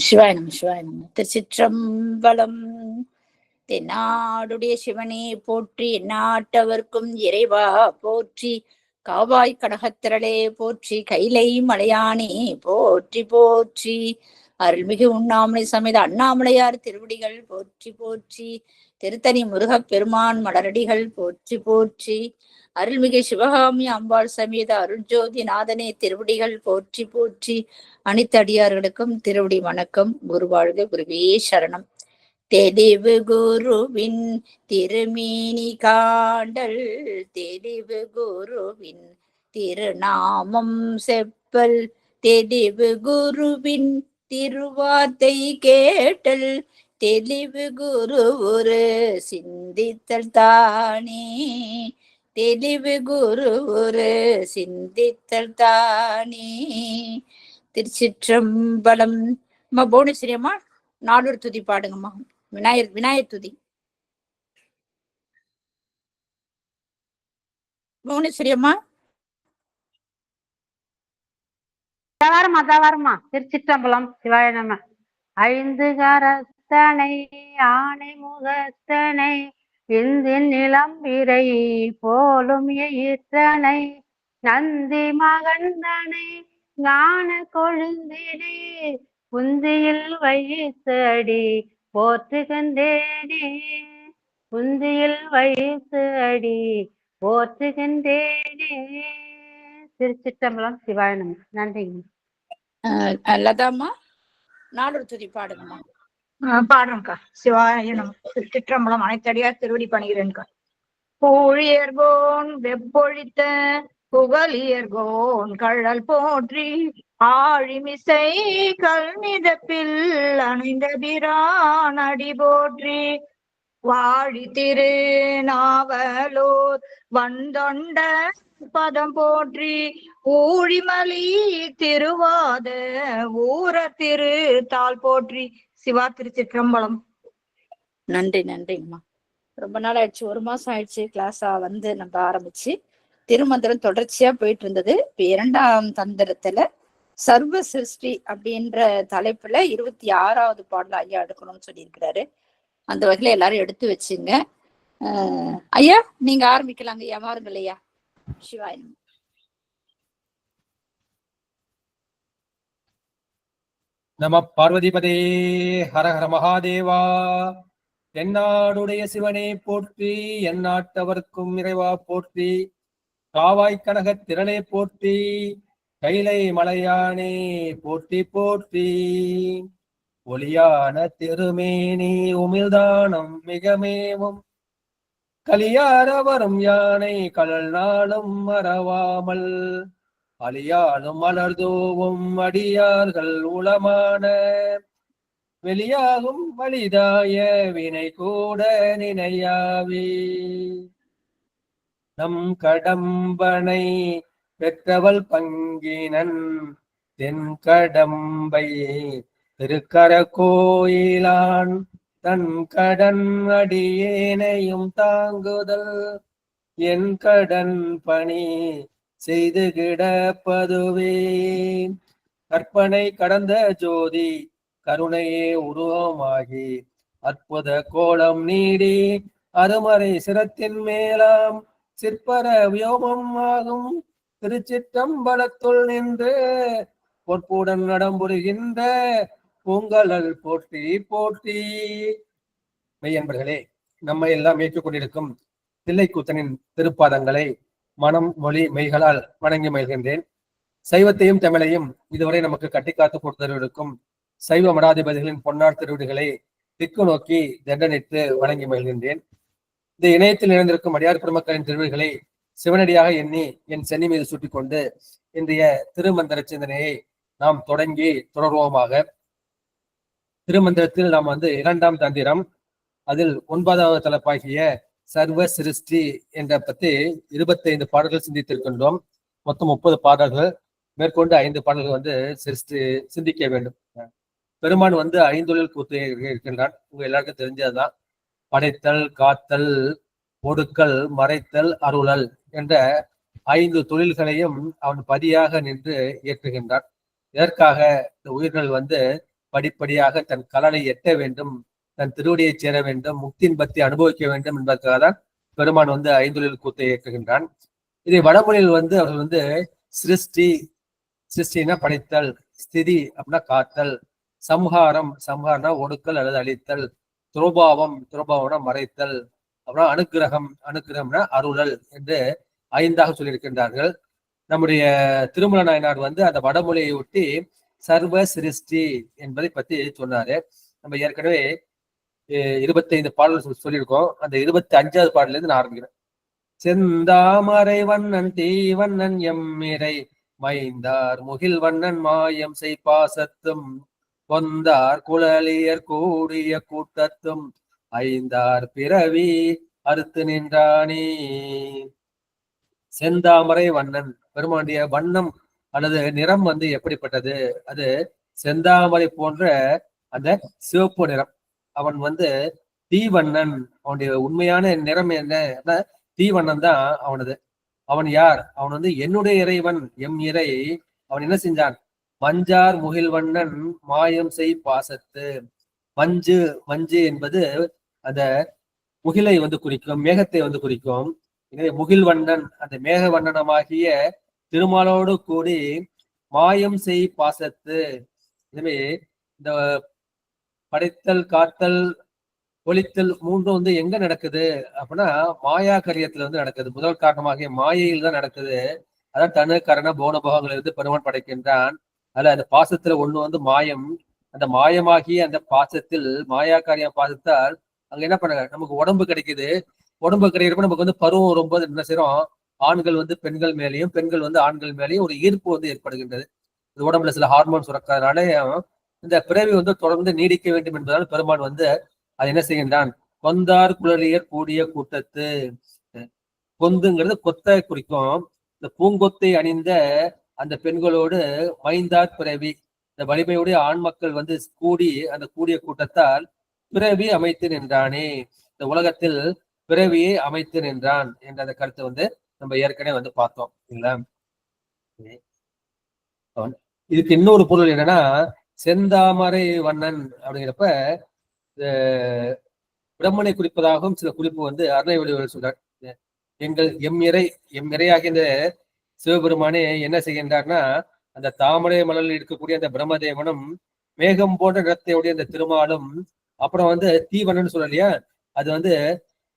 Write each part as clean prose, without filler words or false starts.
சிவாய நம சிவாய நம. திருச்சிற்றம்பலம். தென்னாடுடைய சிவனே போற்றி, எந்நாட்டவர்க்கும் இறைவா போற்றி, காவாய் கடகத்திரளே போற்றி, கைலை மலையானே போற்றி போற்றி, அருள்மிகு உண்ணாமலை சமேத அண்ணாமலையார் திருவடிகள் போற்றி போற்றி, திருத்தணி முருகப் பெருமான் மலரடிகள் போற்றி போற்றி, அருள்மிகு சிவகாமி அம்பாள் சமேத அருள்ஜோதி நாதனே திருவடிகள் போற்றி போற்றி, அனைத்து அடியார்களுக்கும் திருவடி வணக்கம். குருவாழ்க, குருவே சரணம். தெளிவு குருவின் திருமேனி காண்டல், தெளிவு குருவின் திருநாமம் செப்பல், தெளிவு குருவின் திருவார்த்தை கேட்டல், தெளிவு குரு ஒரு சிந்தித்தல் தானே, தெளிவு குரு ஒரு சிந்தித்தல் தானே. திருச்சிற்றம்பலம். அம்மா புவனேஸ்வரி அம்மா நானூறு துதி பாடுங்கம்மா. விநாயகர் துதி. புவனேஸ்வரி அம்மா. தவறுமா. திருச்சிற்றம்பலம். சிவாய நம. ஐந்து கரத்தனை ஆணை முகத்தனை, இந்தின் நிலம்பிரை போலும் ஈற்றனை, நந்தி மகந்தனை ஞான கொழுந்தினை, புந்தியில் வைத்து அடி போற்றுகின்றேனே, புந்தியில் வைத்து அடி போற்றுகின்றேனே. திருச்சிற்றம்பலம். சிவாய நம. நன்றிங்க. லதாம்மா நானூறு துதி பாடுங்கம்மா. பாடுறேன்க்கா. சிவாய நம. திருச்சிற்றம்பலம். அனைத்தடியார் திருவடி பணிகிறேன்க்கா. பூழியர்கோன் வெப்பொழித்த புகழியர்கோன் கழல் போற்றி, ஆழிமிசை கல்மிதப்பில் அணிந்த பிரான் அடி போற்றி, வாழி திரு நாவலூர் வந்தொண்ட பதம் போற்றி, ஊழிமலி திருவாத ஊர திரு தாள் போற்றி. சிவா. திருச்சிற்றம்பலம். நன்றி நன்றிங்கம்மா. ரொம்ப நாள் ஆயிடுச்சு, 1 மாசம் ஆயிடுச்சு கிளாஸா வந்து நம்ம ஆரம்பிச்சு. திருமந்திரம் தொடர்ச்சியா போயிட்டு இருந்தது. இப்ப 2ஆம் தந்திரத்துல சர்வ சிருஷ்டி அப்படின்ற தலைப்புல 26வது பாடல ஐயா எடுக்கணும்னு சொல்லியிருக்கிறாரு. அந்த வகையில எல்லாரும் எடுத்து வச்சுங்க. ஐயா நீங்க ஆரம்பிக்கலாங்க ஐயா. மாறுங்கள் ஐயா. சிவாயம். நம பார்வதிபதே. ஹர ஹர மகாதேவா. தென்னாடுடைய சிவனே போற்றி, எந்நாட்டவர்க்கும் இறைவா போற்றி, காவாய் கனக திரளே போற்றி, கைலை மலையானே போற்றி போற்றி, ஒளியான திருமேனி உமிழ்தானம் மிகமேவும், கலியார வரும் யானை கடல் நாளும் மறவாமல், அழியாலும் மலர்தூவும் அடியார்கள் உளமான, வெளியாகும் வலிதாய வினை கூட நினையாவே, நம் கடம்பனை பெற்றவள் பங்கினன் தென் கடம்பை திருக்கர கோயிலான், தன் கடன் அடியேனையும் தாங்குதல் என் கடன் பணி செய்து கிடப்பதுவே, கற்பனை கடந்த ஜோதி கருணையே உருவமாகி, அற்புத கோலம் நீடி அருமறை சிரத்தின் மேலாம் சிற்பர வியோமம் ஆகும், திருச்சிற்றம்பலத்துள் நின்று பொற்புடன் நடம்புரிகின்ற பூங்கலல் போற்றி போற்றி. மெய்யன்பர்களே, நம்மை எல்லாம் ஏற்றுக்கொண்டிருக்கும் தில்லைக்கூத்தனின் திருப்பாதங்களை மனம் மொழி மெய்களால் வணங்கி மகிழ்கின்றேன். சைவத்தையும் தமிழையும் இதுவரை நமக்கு கட்டிக்காத்து கொடுத்திருக்கும் சைவ மடாதிபதிகளின் பொன்னார் திருவிடுகளை திக்கு நோக்கி தண்டனித்து வணங்கி மகிழ்கின்றேன். இந்த இணையத்தில் இணைந்திருக்கும் அடியார் பெருமக்களின் திருவிடுகளை சிவனடியாக எண்ணி என் சென்னி மீது சூட்டிக் கொண்டு இன்றைய திருமந்திர சிந்தனையை நாம் தொடங்கி தொடர்வோமாக. திருமந்திரத்தில் நாம் 2ஆம் தந்திரம், அதில் 9வது தலைப்பாகிய சர்வ சிருஷ்டி என்ற பற்றி 25 பாடல்கள் சிந்தித்திருக்கின்றோம். மொத்தம் 30 பாடல்கள். மேற்கொண்டு 5 பாடல்கள் சிந்திக்க வேண்டும். பெருமான் 5 கூத்து இருக்கின்றான். உங்க எல்லாருக்கும் தெரிஞ்சதுதான். படைத்தல், காத்தல், ஒடுக்கல், மறைத்தல், அருளல் என்ற 5 தொழில்களையும் அவன் பதியாக நின்று இயற்றுகின்றான். இதற்காக இந்த உயிர்கள் வந்து படிப்படியாக தன் கலனை எட்ட வேண்டும், தன் திருவடியை சேர வேண்டும், முக்தியின் பத்தி அனுபவிக்க வேண்டும் என்பதற்காக தான் பெருமான் வந்து 5 தொழில் கூத்தை இயற்றுகின்றான். இதை வடமொழியில் வந்து அவர்கள் வந்து சிருஷ்டினா படைத்தல், ஸ்திதி அப்படின்னா காத்தல், சம்ஹாரம்னா ஒடுக்கல் அல்லது அழித்தல், துரோபாவம்னா மறைத்தல், அப்புறம் அனுக்கிரகம்னா அருளல் என்று 5ஆக சொல்லியிருக்கின்றார்கள். நம்முடைய திருமல நாயனார் வந்து அந்த வடமொழியை ஒட்டி சர்வ சிருஷ்டி என்பதை பத்தி சொன்னாரு. நம்ம ஏற்கனவே 25 பாடல்கள் சொல்லியிருக்கோம். அந்த 25வது பாடல இருந்து நான் ஆரம்பிக்கிறேன். செந்தாமரை வண்ணன் தீவண்ணன் எம்மிரை மைந்தார் முகில் வண்ணன் மாயம் செய் பாசத்தும் கொந்தார் குழலியர் கூடிய கூட்டத்தும் 5ஆர் பிறவி அறுத்து நின்றானே. செந்தாமரை வண்ணன் பெருமானுடைய வண்ணம் அல்லது நிறம் வந்து எப்படிப்பட்டது? அது செந்தாமரை போன்ற அந்த சிவப்பு நிறம். அவன் வந்து தீவண்ணன். அவனுடைய உண்மையான நிறம் என்ன? தீவண்ணன் தான் அவனது. அவன் யார்? அவன் வந்து என்னுடைய இறைவன், எம் இறை. அவன் என்ன செஞ்சான்? மஞ்சார் முகில் வண்ணன் மாயம் செய் பாசத்து. மஞ்சு என்பது அந்த முகிலை வந்து குறிக்கும், மேகத்தை வந்து குறிக்கும். எனவே முகில் வண்ணன் அந்த மேக வண்ணனமாகிய திருமாலோடு கூடி மாயம் செய் பாசத்து. எனவே இந்த படைத்தல், காத்தல், ஒளித்தல் மூன்றும் வந்து எங்க நடக்குது அப்படின்னா மாயா கரியத்துல வந்து நடக்குது. முதல் காரணமாகிய மாயையில் தான் நடக்குது. அதான் தனு கரண போன போகங்கள் இருந்து பெருமான் படைக்கின்றான். அதுல அந்த பாசத்துல ஒண்ணு வந்து மாயம். அந்த மாயமாகிய அந்த பாசத்தில், மாயா காரியம் பாசத்தால் அங்க என்ன பண்ணாங்க, நமக்கு உடம்பு கிடைக்குது. உடம்பு கிடைக்கிறப்ப நமக்கு வந்து பருவம் வரும்போது என்ன செய்யறோம், ஆண்கள் வந்து பெண்கள் மேலேயும் பெண்கள் வந்து ஆண்கள் மேலேயும் ஒரு ஈர்ப்பு வந்து ஏற்படுகின்றது. இந்த உடம்புல சில ஹார்மோன்ஸ் சுரக்கிறதுனால இந்த பிறவி வந்து தொடர்ந்து நீடிக்க வேண்டும் என்பதால் பெருமான் வந்து அது என்ன செய்கின்றான்? கொந்தார் குழலியர் கூடிய கூட்டத்து. கொந்துங்கிறது கொத்தை குறிக்கும். இந்த பூங்கொத்தை அணிந்த அந்த பெண்களோடு மைந்தார் பிறவி, இந்த வலிமையுடைய ஆண் மக்கள் வந்து கூடி அந்த கூடிய கூட்டத்தால் பிறவி அமைத்து நின்றானே. இந்த உலகத்தில் பிறவியை அமைத்து நின்றான் என்ற அந்த கருத்தை வந்து நம்ம ஏற்கனவே வந்து பார்த்தோம் இல்லைங்களா? இதுக்கு இன்னொரு பொருள் என்னன்னா, செந்தாமரை வண்ணன் அப்படிங்கிறப்ப பிரம்மனை குறிப்பதாகவும் சில குறிப்பு வந்து அருணை வடிவர்கள் சொல்றார். எம் இறையாகிய இந்த சிவபெருமானே என்ன செய்கின்றார்னா, அந்த தாமரை மலரில் இருக்கக்கூடிய அந்த பிரம்மதேவனும் மேகம் போன்ற நிறத்தையுடைய அந்த திருமாலும், அப்புறம் வந்து தீவனன் சொல்லலையா, அது வந்து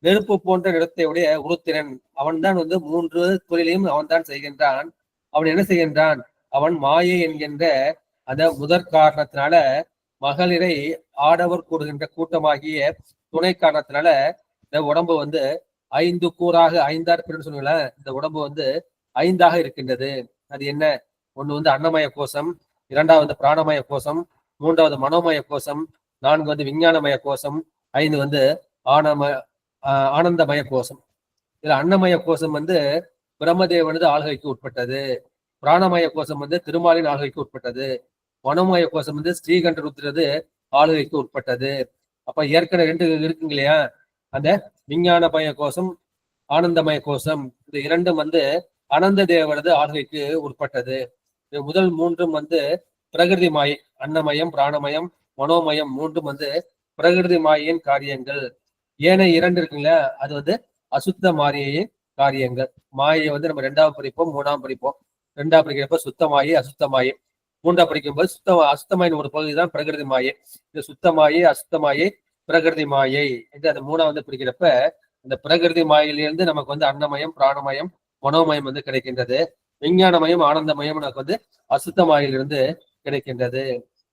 நெருப்பு போன்ற நிறத்தையுடைய உருத்திரன். அவன் தான் வந்து 3 தொழிலையும் அவன் தான் செய்கின்றான். அவன் என்ன செய்கின்றான்? அவன் மாயை என்கின்ற அந்த முதற் காரணத்தினால மகளிரை ஆடவர் கூடுகின்ற கூட்டமாகிய துணை காரணத்தினால இந்த உடம்பு வந்து 5 கூறாக 5ஆர் பிறன்னு சொன்னீங்களா, இந்த உடம்பு வந்து 5ஆக இருக்கின்றது. அது என்ன? ஒண்ணு வந்து அன்னமய கோஷம், 2வது பிராணமய கோஷம், 3வது மனோமய கோஷம், 4 வந்து விஞ்ஞானமய கோஷம், 5 வந்து ஆனந்தமய கோஷம். இதுல அன்னமய கோஷம் வந்து பிரம்மதேவனது ஆளுகைக்கு உட்பட்டது. பிராணமய கோஷம் வந்து திருமாலின் ஆளுகைக்கு உட்பட்டது. மனோமய கோஷம் வந்து ஸ்ரீகண்ட ருத்ரது ஆளுகைக்கு உட்பட்டது. அப்ப ஏற்கனவே 2 இருக்குங்க இல்லையா, அந்த விஞ்ஞானமய கோஷம், ஆனந்தமய கோஷம், இந்த 2ம் வந்து அனந்த தேவரது ஆளுகைக்கு உட்பட்டது. முதல் 3ம் வந்து பிரகிருதி மாயை, அன்னமயம், பிராணமயம், மனோமயம் 3ம் வந்து பிரகிருதி மாயின் காரியங்கள். ஏனைய 2 இருக்குங்களா, அது வந்து அசுத்த மாயையின் காரியங்கள். மாயை வந்து நம்ம 2ஆம் படிப்போம், 3ஆம் படிப்போம். 2ஆம் படிக்கிறப்ப சுத்தமாயி, அசுத்தமாயி. 3ஆம் படிக்கும்போது அசுத்தமாயின் ஒரு பகுதி தான் பிரகிருதி மாயை. இந்த சுத்தமாயி, அசுத்தமாயி, பிரகிருதி மாயை என்று அந்த 3ஆம் வந்து பிடிக்கிறப்ப அந்த பிரகிருதி மாயிலிருந்து நமக்கு வந்து அன்னமயம், பிராணமயம், மனோமயம் வந்து கிடைக்கின்றது. விஞ்ஞானமயம், ஆனந்தமயம் நமக்கு வந்து அசுத்த மாயிலிருந்து கிடைக்கின்றது.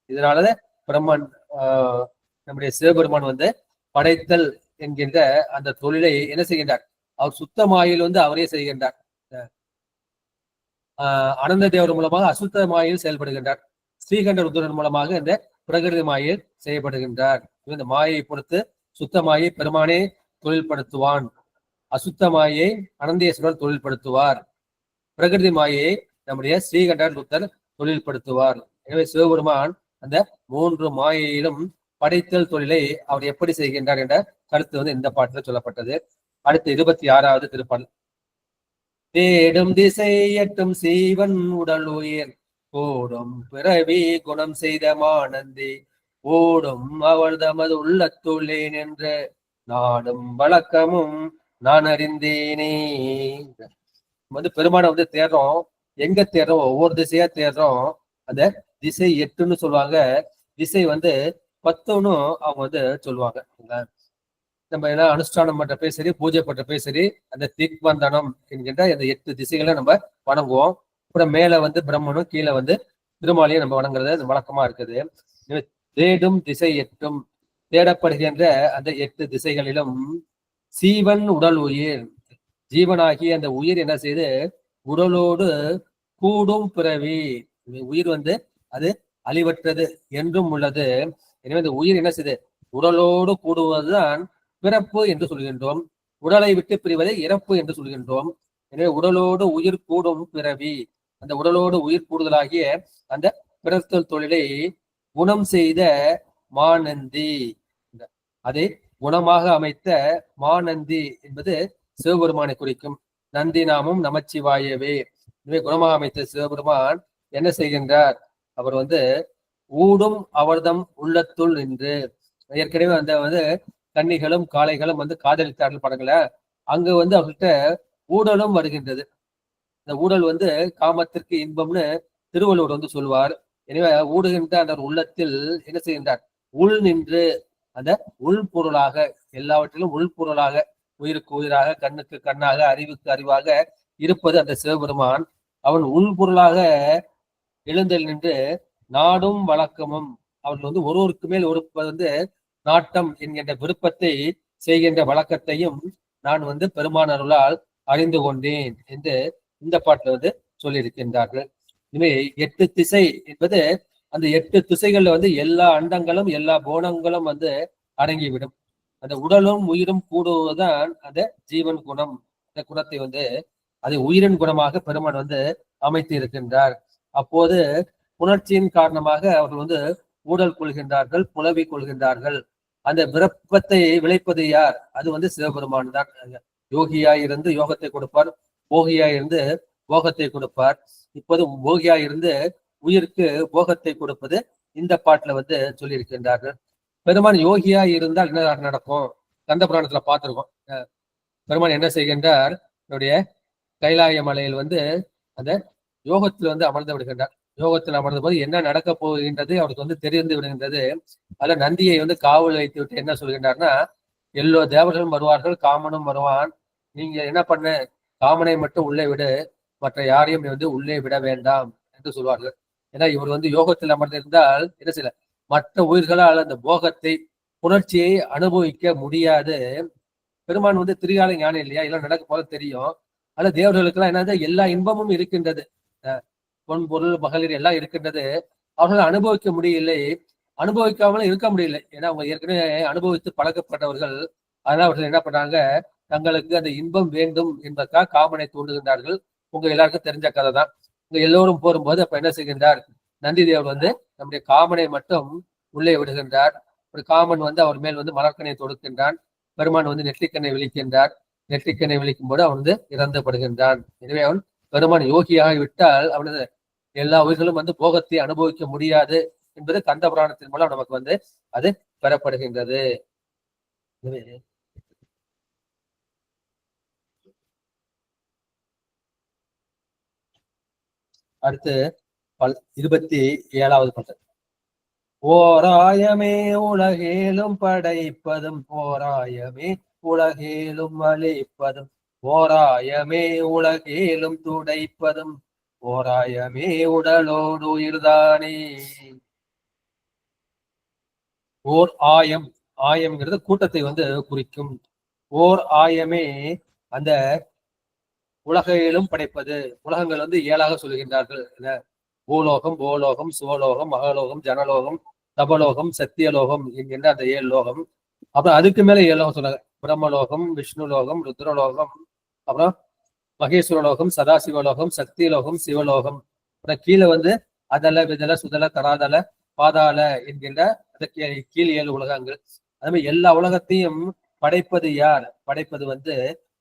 இதனால பிரம்மன் நம்முடைய சிவபெருமான் வந்து படைத்தல் என்கின்ற அந்த தொழிலை என்ன செய்கின்றார்? அவர் சுத்த மாயில் வந்து அவரே செய்கின்றார். அனந்த தேவர் மூலமாக அசுத்த மாயில் செயல்படுகின்றார். ஸ்ரீகண்ட ருத்ரன் மூலமாக இந்த பிரகிருதி மாயில் செய்யப்படுகின்றார். இந்த மாயை பொறுத்து சுத்த மாயை பெருமானே தொழில்படுத்துவான், அசுத்த மாயை அனந்தேஸ்வரர் தொழில்படுத்துவார், பிரகிருதி மாயை நம்முடைய ஸ்ரீகண்டர் ருத்தர் தொழில்படுத்துவார். எனவே சிவபெருமான் அந்த 3 மாயையிலும் படைத்தல் தொழிலை அவர் எப்படி செய்கின்றார் என்ற கருத்து வந்து இந்த பாட்டில் சொல்லப்பட்டது. அடுத்து 26வது திருப்பாடல். தேடும் திசை எட்டும் சீவன் உடல் உயிர் கூடும் பிறவி குணம் செய்த மானந்தி ஓடும் அவள் தமது உள்ளத்துள்ளே நின்று நாடும் வழக்கமும் நான் அறிந்தேனே. பெருமானை தேடுறோம். எங்க தேடுறோம்? ஒவ்வொரு திசையா தேடுறோம். அந்த திசை 8ன்னு சொல்லுவாங்க. திசை 10ன்னு அவங்க சொல்லுவாங்க. நம்ம எல்லாம் அனுஷ்டானம் பண்றப்பே சரி, பூஜை பண்றப்பே சரி, அந்த திக்பந்தனம் என்கின்ற அந்த 8 திசைகளை நம்ம வணங்குவோம். அப்புறம் மேல பிரம்மனும், கீழே திருமாலையும் நம்ம வணங்குறது வழக்கமா இருக்குது. தேடும் திசை 8ம் தேடப்படுகின்ற அந்த 8 திசைகளிலும் சீவன் உடல் உயிர், ஜீவனாகி அந்த உயிர் என்ன செய்து உடலோடு கூடும் பிறவி. உயிர் அது அழிவற்றது என்றும் உள்ளது. எனவே இந்த உயிர் என்ன செய்து உடலோடு கூடுவதுதான் பிறப்பு என்று சொல்கின்றோம். உடலை விட்டு பிரிவதை இறப்பு என்று சொல்கின்றோம். எனவே உடலோடு உயிர் கூடும் பிறவி, அந்த உடலோடு உயிர் கூடுதலாகிய அந்த பிறத்தல் தொழிலை குணம் செய்த மானந்தி, அதை குணமாக அமைத்த மானந்தி என்பது சிவபெருமானை குறிக்கும். நந்தி நாமும் நமச்சிவாயவே. எனவே குணமாக அமைத்த சிவபெருமான் என்ன செய்கின்றார்? அவர் ஊடும் அவர்தம் உள்ளத்துள் நின்று, ஏற்கனவே அந்த கன்னிகளும் காளைகளும் காதலித்தார்கள் படங்களை. அங்க அவர்கிட்ட ஊடலும் வருகின்றது. இந்த ஊடல் காமத்திற்கு இன்பம்னு திருவள்ளுவர் சொல்வார். எனவே ஊடுகின்ற அந்த உள்ளத்தில் என்ன செய்கின்றார்? உள் நின்று, அந்த உள்பொருளாக, எல்லாவற்றிலும் உள்பொருளாக, உயிருக்கு உயிராக, கண்ணுக்கு கண்ணாக, அறிவுக்கு அறிவாக இருப்பது அந்த சிவபெருமான். அவன் உள்பொருளாக எழுந்தல் நின்று நாடும் வழக்கமும், அவர்கள் ஒருவருக்கு மேல் ஒரு நாட்டம் என்கின்ற விருப்பத்தை செய்கின்ற வழக்கத்தையும் நான் பெருமான் அருளால் அறிந்து கொண்டேன் என்று இந்த பாட்டுல சொல்லியிருக்கின்றார்கள். இனிமே 8 திசை என்பது அந்த 8 திசைகள்ல எல்லா அண்டங்களும் எல்லா போனங்களும் அடங்கிவிடும். அந்த உடலும் உயிரும் கூடுவதுதான் அந்த ஜீவன் குணம். இந்த குணத்தை அதை உயிரின் குணமாக பெருமான் அமைத்து இருக்கின்றார். அப்போது புணர்ச்சியின் காரணமாக அவர்கள் ஊடல் கொள்கின்றார்கள், புலவி கொள்கின்றார்கள். அந்த விருப்பத்தை விளைப்பது யார்? அது சிவபெருமான் தான். யோகியாய் இருந்து யோகத்தை கொடுப்பார், போகியாய் இருந்து போகத்தை கொடுப்பார். இப்போது போகியாய் இருந்து உயிருக்கு போகத்தை கொடுப்பது இந்த பாட்டுல சொல்லியிருக்கின்றார்கள். பெருமான் யோகியாய் இருந்தால் என்ன நடக்கும்? கந்த புராணத்துல பார்த்திருக்கோம். பெருமான் என்ன செய்கின்றார்? என்னுடைய கைலாய மலையில் அந்த யோகத்தில் அமர்ந்து விடுகின்றார். யோகத்தில் அமர்ந்த போது என்ன நடக்க போகின்றது அவருக்கு தெரிந்து விடுகின்றது. அதுல நந்தியை காவல் வைத்து விட்டு என்ன சொல்கின்றார்னா, எல்லோ தேவர்களும் வருவார்கள், காமனும் வருவான். நீங்க என்ன பண்ண? காமனை மட்டும் உள்ளே விடு, மற்ற யாரையும் உள்ளே விட வேண்டாம் என்று சொல்வார்கள். ஏன்னா இவர் யோகத்தில் அமர்ந்திருந்தால் என்ன செய்யல, மற்ற உயிர்களால் அந்த போகத்தை, புணர்ச்சியை அனுபவிக்க முடியாது. பெருமான் திரிகால ஞானம் இல்லையா? எல்லாம் நடக்க போல தெரியும். ஆனா தேவர்களுக்கு எல்லாம் என்னது, எல்லா இன்பமும் இருக்கின்றது, பொன் பொருள் மகளிர் எல்லாம் இருக்கின்றது. அவர்கள் அனுபவிக்க முடியலை, அனுபவிக்காமலும் இருக்க முடியல. ஏன்னா அவங்க ஏற்கனவே அனுபவித்து பழக்கப்பட்டவர்கள். அதனால அவர்கள் என்ன பண்றாங்க? தங்களுக்கு அந்த இன்பம் வேண்டும் என்பதற்காக காமனை தூண்டுகின்றார்கள். உங்க எல்லாருக்கும் தெரிஞ்ச கதை தான். இங்க எல்லோரும் போகும்போது அப்ப என்ன செய்கின்றார்? நந்தி தேவர் நம்முடைய காமனை மட்டும் உள்ளே விடுகின்றார். ஒரு காமன் அவர் மேல் மலர்கனை தொடுக்கின்றான். பெருமான் நெற்றிக்கண்ணை விழிக்கின்றார். நெற்றிக்கண்ணை விழிக்கும் போது அவன் இறந்துபடுகின்றான். எனவே அவன் பெருமான் யோகியாக விட்டால் அவனது எல்லா உயிர்களும் போகத்தை அனுபவிக்க முடியாது என்பது கந்த புராணத்தின் மூலம் நமக்கு அது பெறப்படுகின்றது. அடுத்து 27வது பாட்டு. ஓராயமே உலகேலும் படைப்பதும், ஓராயமே உலகேலும் அழிப்பதும், ஓராயமே உலகேலும் துடைப்பதும், ஓராயமே உடலோடு உயிர்தானே. ஓர் ஆயம், ஆயம்ங்கிறது கூட்டத்தை குறிக்கும். ஓர் ஆயமே அந்த உலகையிலும் படைப்பது. உலகங்கள் 7ஆக சொல்லுகின்றார்கள். பூலோகம், போலோகம், சுவலோகம், மகலோகம், ஜனலோகம், தபலோகம், சத்தியலோகம் என்கின்ற அந்த 7 லோகம். அப்புறம் அதுக்கு மேல 7 லோகம் சொன்னாங்க. பிரம்மலோகம், விஷ்ணுலோகம், ருத்ரலோகம், அப்புறம் மகேஸ்வரலோகம், சதாசிவலோகம், சக்திலோகம், சிவலோகம். அப்புறம் கீழே அதல, விதல, சுதல, தராதல, பாதாள என்கின்ற கீழ் 7 உலகங்கள். அது மாதிரி எல்லா உலகத்தையும் படைப்பது யார்? படைப்பது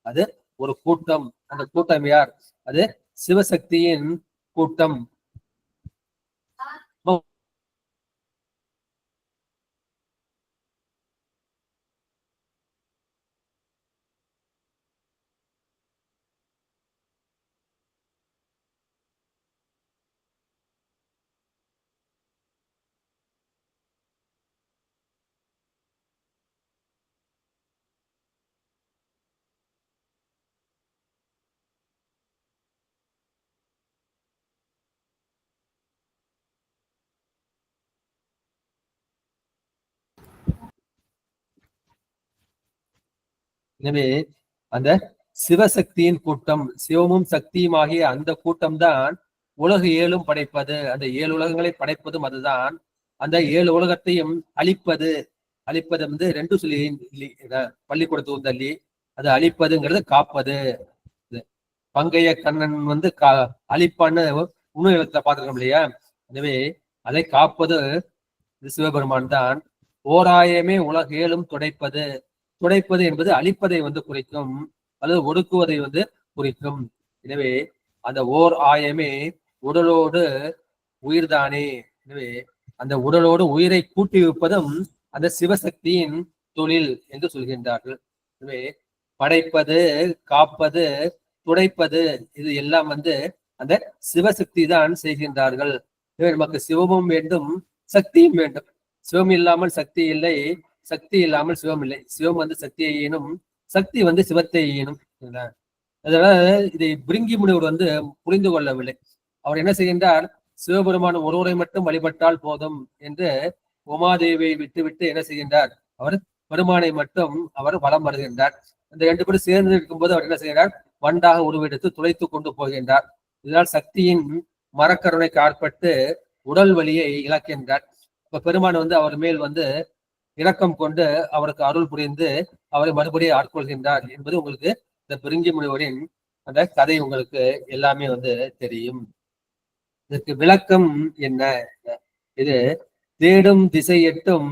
அது ஒரு கூட்டம். அந்த கூட்டம் யார்? அது சிவசக்தியின் கூட்டம். எனவே அந்த சிவசக்தியின் கூட்டம், சிவமும் சக்தியும் ஆகிய அந்த கூட்டம் தான் உலகு ஏழும் படைப்பது. அந்த 7 உலகங்களை படைப்பதும் அதுதான். அந்த 7 உலகத்தையும் அழிப்பது. அழிப்பது வந்து 2 சொல்லி பள்ளிக்கூடத்து தள்ளி அது அழிப்பதுங்கிறது காப்பது. பங்கைய கண்ணன் வந்து அழிப்பான்னு உணவு எழுத்துல பார்த்துருக்கோம் இல்லையா? எனவே அதை காப்பது சிவபெருமான் தான். ஓராயமே உலகேலும் துடைப்பது. துடைப்பது என்பது அழிப்பதை வந்து குறிக்கும், அல்லது ஒடுக்குவதை வந்து குறிக்கும். எனவே அந்த ஓர் ஆயமே உடலோடு உயிர்தானே. எனவே அந்த உடலோடு உயிரை கூட்டி வைப்பதும் அந்த சிவசக்தியின் தொழில் என்று சொல்கின்றார்கள். எனவே படைப்பது, காப்பது, துடைப்பது இது எல்லாம் வந்து அந்த சிவசக்தி தான் செய்கின்றார்கள். நமக்கு சிவமும் வேண்டும், சக்தியும் வேண்டும். சிவம் இல்லாமல் சக்தி இல்லை, சக்தி இல்லாமல் சிவம் இல்லை. சிவம் வந்து சக்தியை ஈனும், சக்தி வந்து சிவத்தை ஈனும். அதனால இதை பிரிங்கி முனிவர் வந்து புரிந்து கொள்ளவில்லை. அவர் என்ன செய்கின்றார்? சிவபெருமான ஒருவரை மட்டும் வழிபட்டால் போதும் என்று உமாதேவியை விட்டுவிட்டு என்ன செய்கின்றார்? அவர் பெருமானை மட்டும் அவர் வலம் வருகின்றார். அந்த 2 பேரும் சேர்ந்து இருக்கும்போது அவர் என்ன செய்கிறார்? வண்டாக உருவெடுத்து துளைத்து கொண்டு போகின்றார். இதனால் சக்தியின் மரக்கருணைக்கு ஆட்பட்டு உடல் வலியை இழக்கின்றார். இப்ப பெருமான் வந்து அவர் மேல் வந்து இரக்கம் கொண்டு அவருக்கு அருள் புரிந்து அவரை மறுபடியும் ஆட்கொள்கின்றார் என்பது உங்களுக்கு இந்த பிரிங்கி முனிவரின் அந்த கதை உங்களுக்கு எல்லாமே வந்து தெரியும். இதற்கு விளக்கம் என்ன? இது தேடும் திசை எட்டும்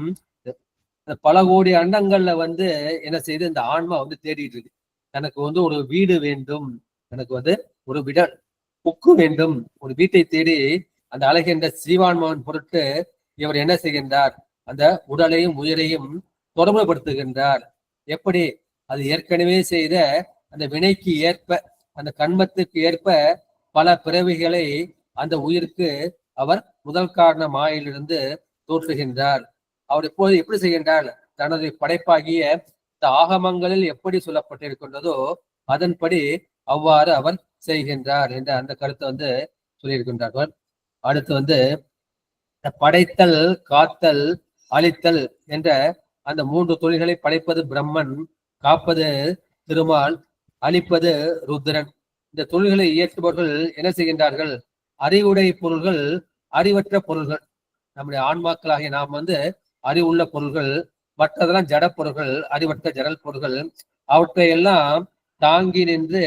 பல கோடி அண்டங்கள்ல வந்து என்ன செய்து இந்த ஆன்மா வந்து தேடிட்டு இருக்கு. எனக்கு வந்து ஒரு வீடு வேண்டும், எனக்கு வந்து ஒரு புக்கு வேண்டும், ஒரு வீட்டை தேடி அந்த அழகின்ற சீவான்மவன் பொருட்டு இவர் என்ன செய்கின்றார்? அந்த உடலையும் உயிரையும் தொடர்புபடுத்துகின்றார். எப்படி? அது ஏற்கனவே செய்த அந்த வினைக்கு ஏற்ப, அந்த கண்மத்துக்கு ஏற்ப பல பிறவிகளை அந்த உயிருக்கு அவர் முதல் காரண மாயிலிருந்து தோற்றுகின்றார். அவர் இப்போது எப்படி செய்கின்றார்? தனது படைப்பாகிய இந்த ஆகமங்களில் எப்படி சொல்லப்பட்டிருக்கின்றதோ அதன்படி அவ்வாறு அவர் செய்கின்றார் என்ற அந்த கருத்தை வந்து சொல்லியிருக்கின்றார்கள். அடுத்து வந்து படைத்தல், காத்தல், அழித்தல் என்ற அந்த 3 தொழில்களை படைப்பது பிரம்மன், காப்பது திருமால், அழிப்பது ருத்ரன். இந்த தொழில்களை இயற்றுபவர்கள் என்ன செய்கின்றார்கள்? அறிவுடை பொருள்கள், அறிவற்ற பொருள்கள். நம்முடைய ஆன்மாக்களாகிய நாம் வந்து அறிவுள்ள பொருள்கள், மற்றதெல்லாம் ஜட பொருள்கள், அறிவற்ற ஜடல் பொருள்கள். அவற்றை எல்லாம் தாங்கி நின்று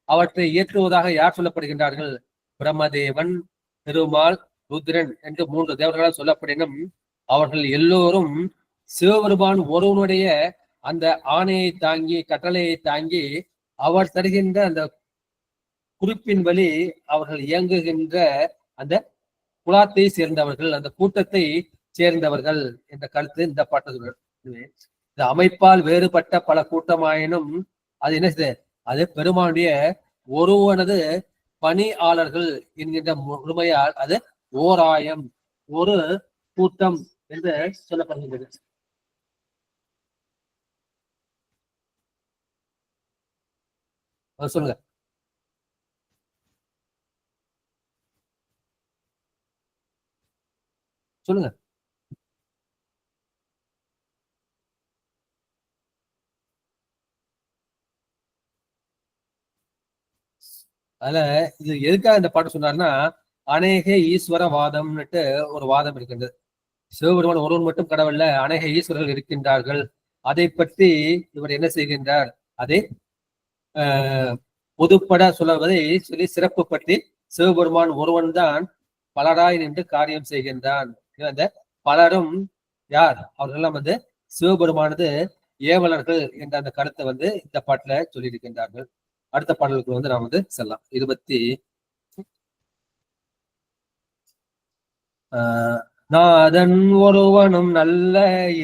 அவற்றை இயற்றுவதாக யார் சொல்லப்படுகின்றார்கள்? பிரம்மதேவன், திருமால், ருத்ரன் என்று 3 தேவர்களால் சொல்லப்படினும் அவர்கள் எல்லோரும் சிவபெருமான் ஒருவனுடைய அந்த ஆணையை தாங்கி, கட்டளையை தாங்கி அவர் தருகின்ற அந்த குறிப்பின் வழி அவர்கள் இயங்குகின்ற அந்த குலாத்தை சேர்ந்தவர்கள், அந்த கூட்டத்தை சேர்ந்தவர்கள் என்ற கருத்து இந்த பாட்டு. இந்த அமைப்பால் வேறுபட்ட பல கூட்டமாயினும் அது என்ன செய்ய? அது பெருமானுடைய ஒருவனது பணியாளர்கள் என்கின்ற முழுமையால் அது ஓராயம், ஒரு கூட்டம் என்று சொல்லப்படுகின்றது. சொல்லுங்க. சொல்லுங்க. அதுல இது எதுக்காக இந்த பாட்டு சொன்னார்னா, அநேக ஈஸ்வர வாதம்னுட்டு ஒரு வாதம் இருக்கின்றது. சிவபெருமான் ஒருவன் மட்டும் கடவுள்ல அநேக ஈஸ்வரர்கள் இருக்கின்றார்கள். அதை பற்றி இவர் என்ன செய்கின்றார்? அதை பொதுப்பட சொல்வதை சொல்லி சிறப்பு பற்றி சிவபெருமான் ஒருவன் தான் பலராய் நின்று காரியம் செய்கின்றான். அந்த பலரும் யார்? அவர்களெல்லாம் வந்து சிவபெருமானது ஏவலர்கள் என்ற அந்த கருத்தை வந்து இந்த பாட்டுல சொல்லியிருக்கின்றார்கள். அடுத்த பாடலுக்கு வந்து நாம் வந்து செல்லலாம். 20 நாதன் ஒருவனும் நல்ல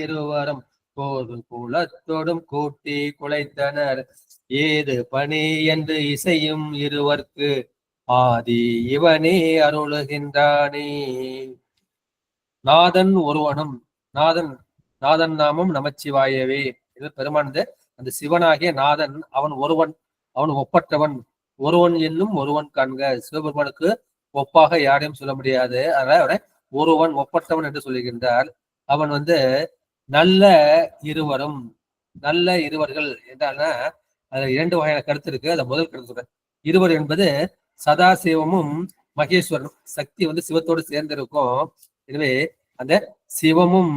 இருவரும் போது குலத்தோடும் கூட்டி குலைத்தனர் ஏது பணி என்று இசையும் இருவர்க்கு ஆதி இவனே அருளுகின்றானே. நாதன் ஒருவனும், நாதன் நாதன் நாமம் நமச்சிவாயவே. இது பெருமான் அந்த சிவனாகிய நாதன் அவன் ஒருவன், அவன் ஒப்பற்றவன். ஒருவன் என்னும் ஒருவன் காண்க. சிவபெருமானுக்கு ஒப்பாக யாரையும் சொல்ல முடியாது. அதனால ஒருவன் ஒப்பற்றவன் என்று சொல்லுகின்றார். அவன் வந்து நல்ல இருவரும், நல்ல இருவர்கள் என்றால்னா அதுல 2 வகையான கருத்து இருக்கு. அதை முதல் கருத்து சொல்றேன். இருவர் என்பது சதாசிவமும் மகேஸ்வரனும். சக்தி வந்து சிவத்தோடு சேர்ந்திருக்கும். எனவே அந்த சிவமும்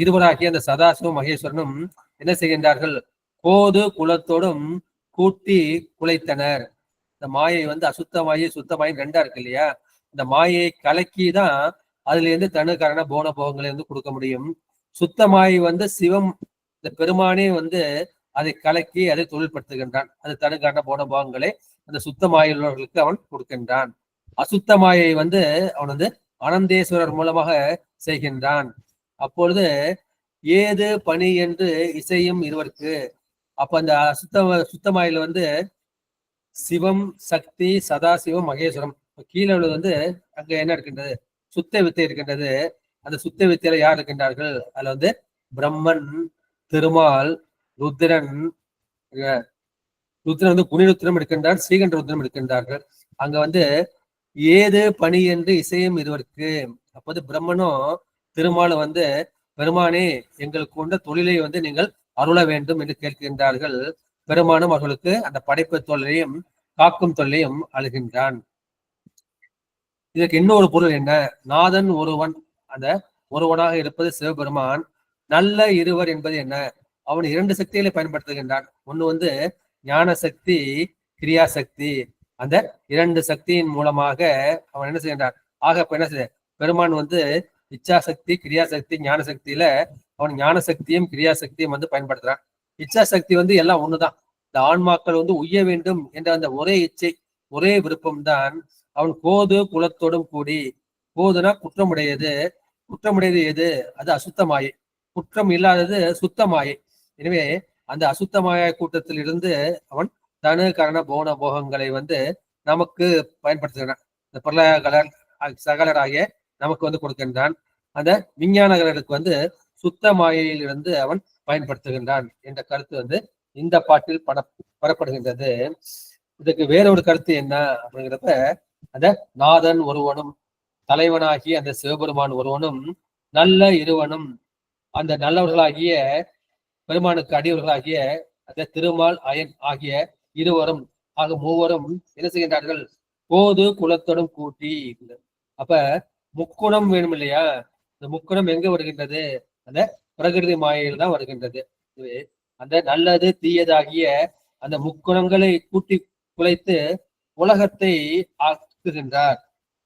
இருவராகிய அந்த சதாசிவம் மகேஸ்வரனும் என்ன செய்கின்றார்கள்? கோது குலத்தோடும் கூட்டி குலைத்தனர். இந்த மாயை வந்து அசுத்த மாயை சுத்த மாயை 2 இருக்கு இல்லையா? இந்த மாயை கலக்கிதான் அதுல இருந்து தனு காரண போன போகங்களை வந்து கொடுக்க முடியும். சுத்த மாயை வந்து சிவம், இந்த பெருமானே வந்து அதை கலக்கி அதை தொழில்படுத்துகின்றான். அது தனு காரண போன போகங்களை அந்த சுத்த மாயுள்ளவர்களுக்கு அவன் கொடுக்கின்றான். அசுத்த மாயை வந்து அவன் வந்து அனந்தேஸ்வரர் மூலமாக செய்கின்றான். அப்பொழுது ஏது பணி என்று இசையும் இருவருக்கு. அப்ப அந்த சுத்தமாயில வந்து சிவம், சக்தி, சதாசிவம், மகேஸ்வரம். கீழே உள்ளது வந்து அங்க என்ன இருக்கின்றது? சுத்த வித்தை இருக்கின்றது. அந்த சுத்த வித்தையில யார் இருக்கின்றார்கள்? அதுல வந்து பிரம்மன், திருமால், ருத்ரன். ருத்ரன் வந்து குணிருத்ரம் இருக்கின்றார், ஸ்ரீகண்ட ருத்ரம் இருக்கின்றார்கள். அங்க வந்து ஏது பணி என்று இசையும் இருவருக்கு. அப்போது பிரம்மனும் திருமாலும் வந்து பெருமானே எங்களுக்கு கொண்ட தொழிலை வந்து நீங்கள் அருள வேண்டும் என்று கேட்கின்றார்கள். பெருமானும் அவர்களுக்கு அந்த படைப்பு தொழிலையும் காக்கும் தொழிலையும் அழுகின்றான். இதற்கு இன்னொரு பொருள் என்ன? நாதன் ஒருவன், அந்த ஒருவனாக இருப்பது சிவபெருமான். நல்ல இருவர் என்பது என்ன? அவன் 2 சக்திகளை பயன்படுத்துகின்றான். ஒண்ணு வந்து ஞான சக்தி, கிரியா சக்தி. அந்த 2 சக்தியின் மூலமாக அவன் என்ன செய்கின்றான்? ஆக இப்ப என்ன செய்ய பெருமான் வந்து இச்சா சக்தி, கிரியா சக்தி, ஞான சக்தியில அவன் ஞான சக்தியும் கிரியா சக்தியும் வந்து பயன்படுத்துறான். இச்சா சக்தி வந்து எல்லாம் ஒண்ணுதான். இந்த ஆன்மாக்கள் வந்து உய்ய வேண்டும் என்ற அந்த ஒரே இச்சை, ஒரே விருப்பம்தான். அவன் கோது குலத்தோடும் கூடி. கோதுனா குற்றமுடையது. குற்றமுடையது எது? அது அசுத்தமாயை. குற்றம் இல்லாதது சுத்தமாயை. எனவே அந்த அசுத்தமாய கூட்டத்தில் இருந்து அவன் தனு கரண போன போகங்களை வந்து நமக்கு பயன்படுத்துகிறான். இந்த பொருளாதார சகலராகிய நமக்கு வந்து கொடுக்கின்றான். அந்த விஞ்ஞானங்களுக்கு வந்து சுத்த மாயையிலிருந்து அவன் பயன்படுத்துகின்றான் என்ற கருத்து வந்து இந்த பாட்டில் பெறப்படுகின்றது. இதுக்கு வேறொரு கருத்து என்ன அப்படிங்கிறப்ப, அந்த நாதன் ஒருவனும் தலைவனாகிய அந்த சிவபெருமான் ஒருவனும் நல்ல இருவனும், அந்த நல்லவர்களாகிய பெருமானுக்கு அடியவர்களாகிய அந்த திருமால் அயன் ஆகிய இருவரும் ஆக மூவரும் என்ன செய்கின்றார்கள்? போது குலத்தோடும் கூட்டி. அப்ப முக்குணம் வேணும் இல்லையா? இந்த முக்குணம் எங்க வருகின்றது? அந்த பிரகிருதி மாயையில் தான் வருகின்றது. அந்த நல்லது தீயதாகிய அந்த முக்குணங்களை கூட்டி குலைத்து உலகத்தை ஆக்குகின்றார்.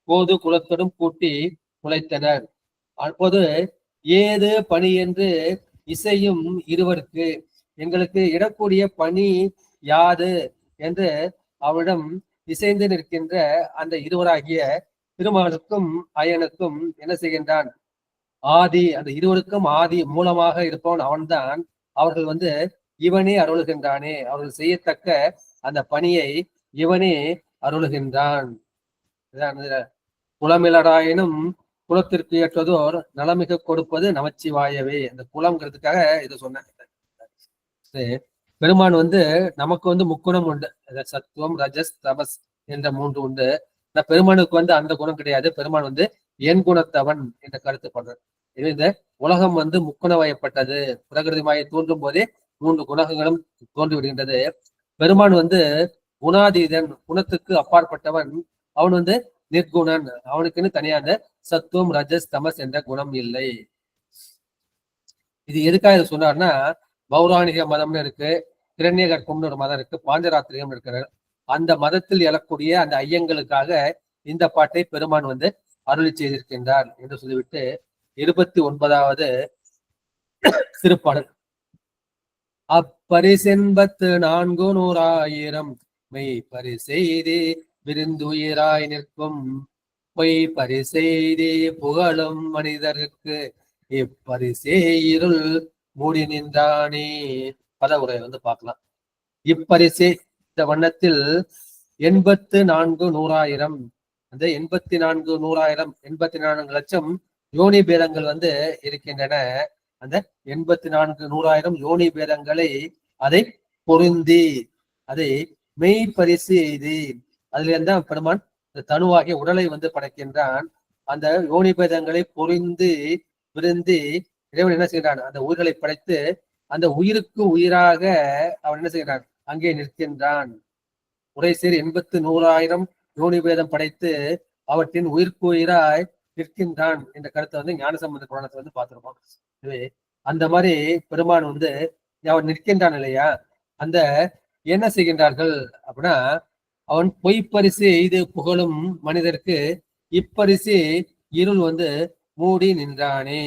போது குலத்தோடும் கூட்டி குலைத்தனர். அப்போது ஏது பணி என்று இசையும் இருவருக்கு. எங்களுக்கு இடக்கூடிய பணி யாது என்று அவரிடம் இசைந்து நிற்கின்ற அந்த இருவராகிய திருமாலுக்கும் அயனுக்கும் என்ன செய்கின்றான்? ஆதி, அந்த இருவருக்கும் ஆதி மூலமாக இருப்பவன் அவன்தான். அவர்கள் வந்து இவனே அருளுகின்றானே. அவர்கள் செய்யத்தக்க அந்த பணியை இவனே அருளுகின்றான். குலமிலராயினும் குலத்திற்கு ஏற்றதோர் நலமிக கொடுப்பது நமச்சிவாயவே. அந்த குலம்ங்கிறதுக்காக இதை சொன்னேன். பெருமான் வந்து நமக்கு வந்து முக்குணம் உண்டு. சத்துவம், ரஜஸ், தபஸ் என்ற 3 உண்டு. பெருமானுக்கு வந்து அந்த குணம் கிடையாது. பெருமான் வந்து என் குணத்தவன் என்ற கருத்துப்படுறார். இந்த உலகம் வந்து முக்குணவயப்பட்டது. பிரகிருதி மாயை தோன்றும் போதே 3 குணங்களும் தோன்றி விடுகின்றது. பெருமான் வந்து குணாதீதன், குணத்துக்கு அப்பாற்பட்டவன். அவன் வந்து நிர்குணன். அவனுக்குன்னு தனியான சத்துவம், ரஜஸ், தமஸ் என்ற குணம் இல்லை. இது எதுக்காக சொன்னார்னா, பௌராணிக மதம்னு இருக்கு, கிரண்ய கற்பம்னு ஒரு மதம் இருக்கு, பாஞ்சராத்திரியம் இருக்கிறார். அந்த மதத்தில் எழக்கூடிய அந்த ஐயங்களுக்காக இந்த பாட்டை பெருமான் வந்து அருளி செய்திருக்கின்றார் என்று சொல்லிவிட்டு 29வது திருப்பாடல். அப்பரிசென்பத்து 400,000 மெய் பரிசெய்தே விருந்துயிராய் நிற்கும் பொய் பரிசெய்தே புகழும் மனிதருக்கு இப்பரிசே இருள் மூடி நின்றானே. பதவுரை பார்க்கலாம். இப்பரிசே இந்த வண்ணத்தில் 84,100,000 அந்த 84,100,000 84 லட்சம் யோனி பேதங்கள் இருக்கின்றன. அந்த 84,100,000 யோனி பேதங்களை அதை பொருந்தி அதை மெய் பரிசு எய்து அதுல இருந்தான் பெருமான் தனுவாகிய உடலை படைக்கின்றான். அந்த யோனி பேதங்களை பொருந்தி விருந்தி இறைவன் என்ன செய்கிறான்? அந்த உயிர்களை படைத்து அந்த உயிருக்கு உயிராக அவன் என்ன செய்கிறான்? அங்கே நிற்கின்றான். உரை சேர் 84,100,000 யோனி பேதம் படைத்து அவற்றின் உயிருக்கு உயிராய் நிற்கின்றான் என்ற கருத்தை ஞானசம்பந்த புராணத்தை பார்த்திருப்போம். அந்த மாதிரி பெருமான் அவன் நிற்கின்றான் இல்லையா? அந்த என்ன செய்கின்றார்கள் அப்படின்னா, அவன் பொய்ப்பரிசு எய்து புகழும் மனிதருக்கு இப்பரிசு இருள் மூடி நின்றானே.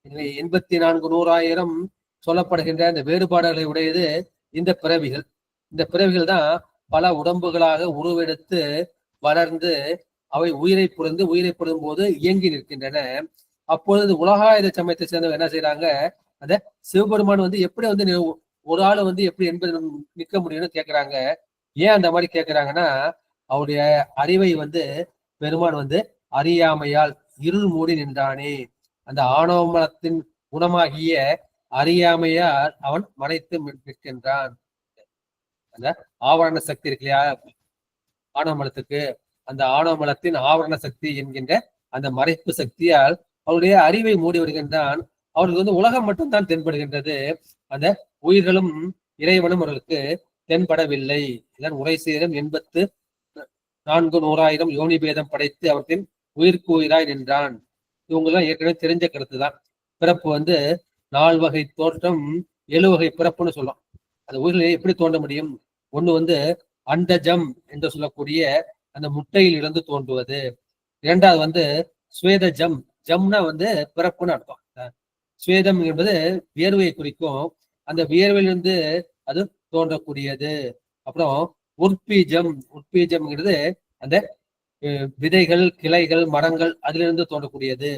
84,100,000 சொல்லப்படுகின்ற இந்த வேறுபாடுகளை உடையது இந்த பிறவிகள். இந்த பிறவிகள் தான் பல உடம்புகளாக உருவெடுத்து வளர்ந்து அவை உயிரை புரிந்தும் போது இயங்கி நிற்கின்றன. அப்பொழுது உலகாயுத சமயத்தை சேர்ந்தவங்க என்ன செய்யறாங்க? அந்த சிவபெருமான் எப்படி ஒரு ஆளு எப்படி என்பது நிற்க முடியும்னு கேட்கிறாங்க. ஏன் அந்த மாதிரி கேட்கிறாங்கன்னா, அவருடைய அறிவை பெருமான் அறியாமையால் இருள் மூடி நின்றானே. அந்த ஆணவமலத்தின் குணமாகிய அறியாமையால் அவன் மறைத்து நிற்கின்றான். அந்த ஆவரண சக்தி இருக்கு இல்லையா ஆணவமலத்துக்கு, அந்த ஆணவமலத்தின் ஆவரண சக்தி என்கின்ற அந்த மறைப்பு சக்தியால் அவருடைய அறிவை மூடி விடுகின்றான். அவருக்கு உலகம் மட்டும்தான் தென்படுகின்றது. அந்த உயிர்களும் இறைவனும் அவர்களுக்கு தென்படவில்லை. இதன் உரை சேரும் 84,100,000 யோனி பேதம் படைத்து அவற்றின் உயிருக்கு உயிராய் நின்றான். இவங்கெல்லாம் ஏற்கனவே தெரிஞ்ச கருத்து தான். பிறப்பு 4 வகை தோற்றம் 7 வகை பிறப்புன்னு சொல்லும். அந்த உயிர்களை எப்படி தோன்ற முடியும்? ஒண்ணு அண்டஜம் என்று சொல்லக்கூடிய அந்த முட்டையில் இருந்து தோன்றுவது. இரண்டாவது ஸ்வேதஜம். ஜம்னா பிறப்புன்னு அர்த்தம். ஸ்வேதம் என்பது வியர்வையை குறிக்கும். அந்த வியர்வையிலிருந்து அது தோன்றக்கூடியது. அப்புறம் உற்பீஜம். உற்பீஜம்ங்கிறது அந்த விதைகள், கிளைகள், மரங்கள் அதிலிருந்து தோன்றக்கூடியது.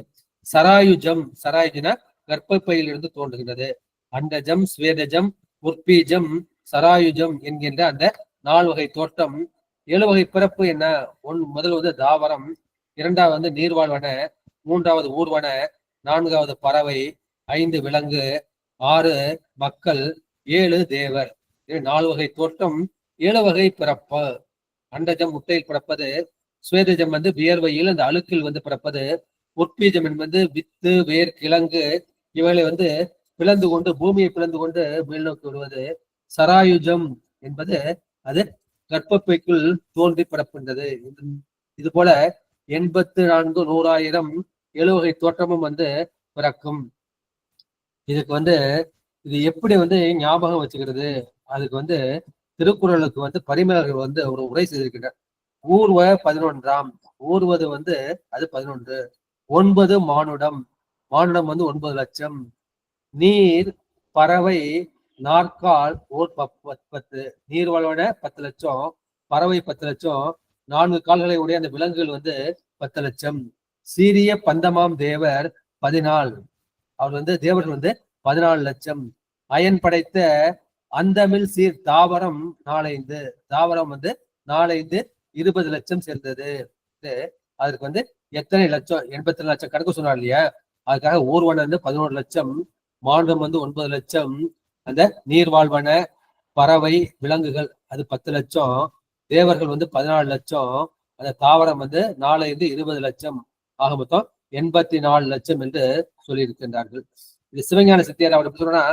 சராயுஜம். சராயுஜனா கர்ப்பப்பையிலிருந்து தோன்றுகின்றது. அண்டஜம், ஸ்வேதஜம், உற்பீஜம், சராயுஜம் என்கின்ற அந்த 4 வகை தோற்றம். 7 வகை பிறப்பு என்ன? முதல் தாவரம், இரண்டாவது நீர்வாழ்வன, மூன்றாவது ஊர்வன, நான்காவது பறவை, 5 விலங்கு, 6 மக்கள், 7 தேவர். 4 வகை தோற்றம், 7 வகை பிறப்பு. அண்டஜம் முட்டையில் பிறப்பது, ஸ்வேதஜம் வியர்வையில் அந்த அழுக்கில் பிறப்பது, உற்பீஜம் என்பது வித்து, வேர், கிழங்கு இவைகளை பிளந்து கொண்டு பூமியை பிளந்து கொண்டு மேல் நோக்கி விடுவது. சராயுஜம் என்பது அது கர்ப்பப்பைக்குள் தோன்றி பிறப்புன்றது. இது போல 84,100,000 7 வகை தோற்றமும் பிறக்கும். இதுக்கு இது எப்படி ஞாபகம் வச்சுக்கிறது? அதுக்கு திருக்குறளுக்கு பரிமேலர்கள் ஒரு உரை செய்திருக்கிறார். ஊர்வ 11ஆம். ஊர்வது அது 11. 9 மானுடம். மானுடம் 9 லட்சம். நீர் பறவை நாற்கால் ஓர் 10. நீர் வாழ்வன 10 லட்சம், பறவை 10 லட்சம், 4 கால்களை உடைய அந்த விலங்குகள் 10 லட்சம். சீரிய பந்தமாம் தேவர் 14. அவர் தேவர்கள் 14 லட்சம். அயன் படைத்த அந்தமில் சீர் தாவரம் 4,5. தாவரம் 4,5 20 லட்சம் சேர்ந்தது. அதுக்கு எத்தனை லட்சம்? 82 லட்சம் கணக்கு சொன்னார் இல்லையா? அதுக்காக ஊர்வன 11 லட்சம், மானுடம் 9 லட்சம், அந்த நீர்வாழ்வன பறவை விலங்குகள் அது 10 லட்சம், தேவர்கள் 14 லட்சம், அந்த தாவரம் 4,5 20 லட்சம், ஆக மொத்தம் 84 லட்சம் என்று சொல்லியிருக்கின்றார்கள். இது சிவஞான சித்தியார் அவர் எப்படி சொல்றா,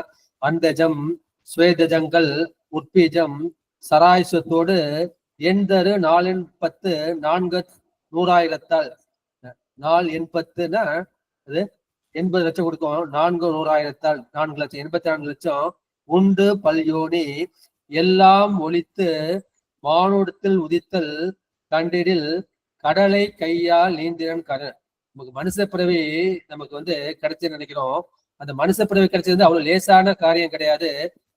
அண்டஜம், ஸ்வேதஜங்கள், உற்பீஜம், சராயுசத்தோடு எண்தரு 4 4 100,000 4 10னா அது 80 லட்சம் கொடுக்கும். 4 100,000 4 லட்சம் 84 லட்சம். உண்டு பல்யோனி எல்லாம் ஒழித்து மானுடத்தில் உதித்தல் கண்டிடில் கடலை கையால் நீந்திரன் கடல். நமக்கு மனுஷ பிறவி நமக்கு கிடைச்சு நினைக்கிறோம். அந்த மனுஷ பிறவி கிடைச்சது அவ்வளவு லேசான காரியம் கிடையாது.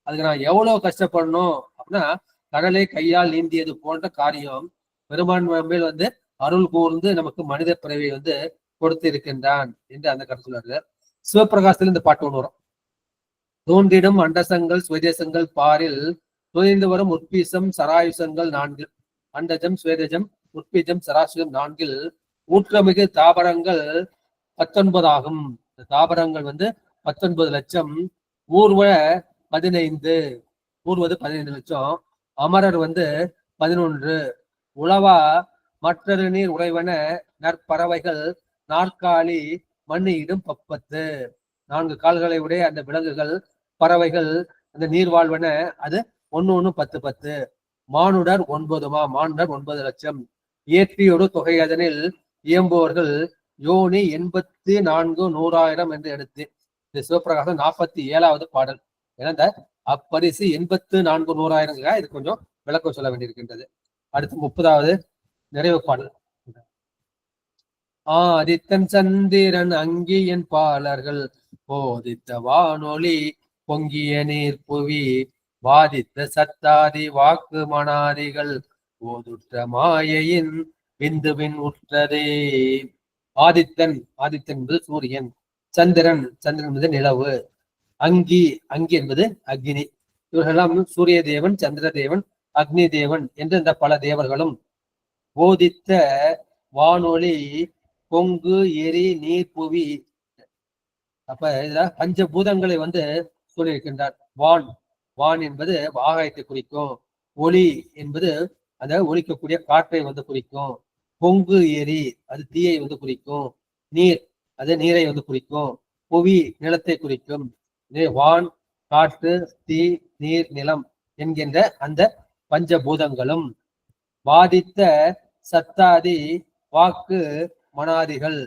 அதுக்கு நான் எவ்வளவு கஷ்டப்படணும் அப்படின்னா, கடலை கையால் நீந்தியது போன்ற காரியம் பெருமான் மேல் அருள் கூர்ந்து நமக்கு மனித பிறவி கொடுத்து இருக்கின்றான் என்று அந்த கருத்து சொல்றாரு. சிவபிரகாசத்துல இந்த பாட்டு ஒன்று வரும். தோன்றிடும் அண்டசங்கள் சுவேதேசங்கள் பாரில் துணிந்து வரும் உற்பீசம் சராயுசங்கள் 4 அண்டஜம் சுவேதஜம் உற்பீஜம் சராசுரம் 4 ஊற்றமிகு தாபரங்கள் 19 ஆகும். தாபரங்கள் 19 லட்சம், ஊர்வ 15, ஊர்வது 15 லட்சம், அமரர் 11, உளவா மற்றொரு நீர் உறைவன நற்பறவைகள் நாற்காலி மண்ணியிடும் 10. 4 கால்களை உடைய அந்த விலங்குகள் பறவைகள் அந்த நீர் வாழ்வன அது 1 10 10. மானுடர் 9, மானுடர் 9 லட்சம். இயற்றியொரு தொகை அதனில் இயம்புவர்கள் யோனி 84 100,000 என்று எடுத்து இந்த சிவபிரகாசம் 47வது பாடல். ஏன்னா இந்த அப்பரிசு 84 100,000 இது கொஞ்சம் விளக்கம் சொல்ல வேண்டியிருக்கின்றது. அடுத்து 30வது நிறைவு பாடல். ஆதித்தன் சந்திரன் அங்கியன் பாலர்கள் போதித்த வானொலி பொங்கிய நீர் புவி வாதித்த சத்தாதி வாக்கு மனாதிகள் ஓதுற்ற மாயையின் விந்துவின் உற்றதே. ஆதித்தன், ஆதித்தன் என்பது சூரியன், சந்திரன், சந்திரன் என்பது நிலவு, அங்கி, அங்கி என்பது அக்னி. இவர்களெல்லாம் சூரிய தேவன், சந்திர தேவன், அக்னி தேவன் என்று இந்த பல தேவர்களும் போதித்த வானொலி பொங்கு எரி நீர் புவி. அப்ப இதுல பஞ்சபூதங்களை சொல்லியிருக்கின்றார். வான், வான் என்பது ஆகாயத்தை குறிக்கும். ஒளி என்பது அந்த ஒலிக்கக்கூடிய காற்றை குறிக்கும். பொங்கு எரி அது தீயை குறிக்கும். நீர் அது நீரை குறிக்கும். புவி நிலத்தை குறிக்கும். வான், காற்று, தீ, நீர், நிலம் என்கின்ற அந்த பஞ்சபூதங்களும் வாதித்த சத்தாதி வாக்கு மனாதிகள்.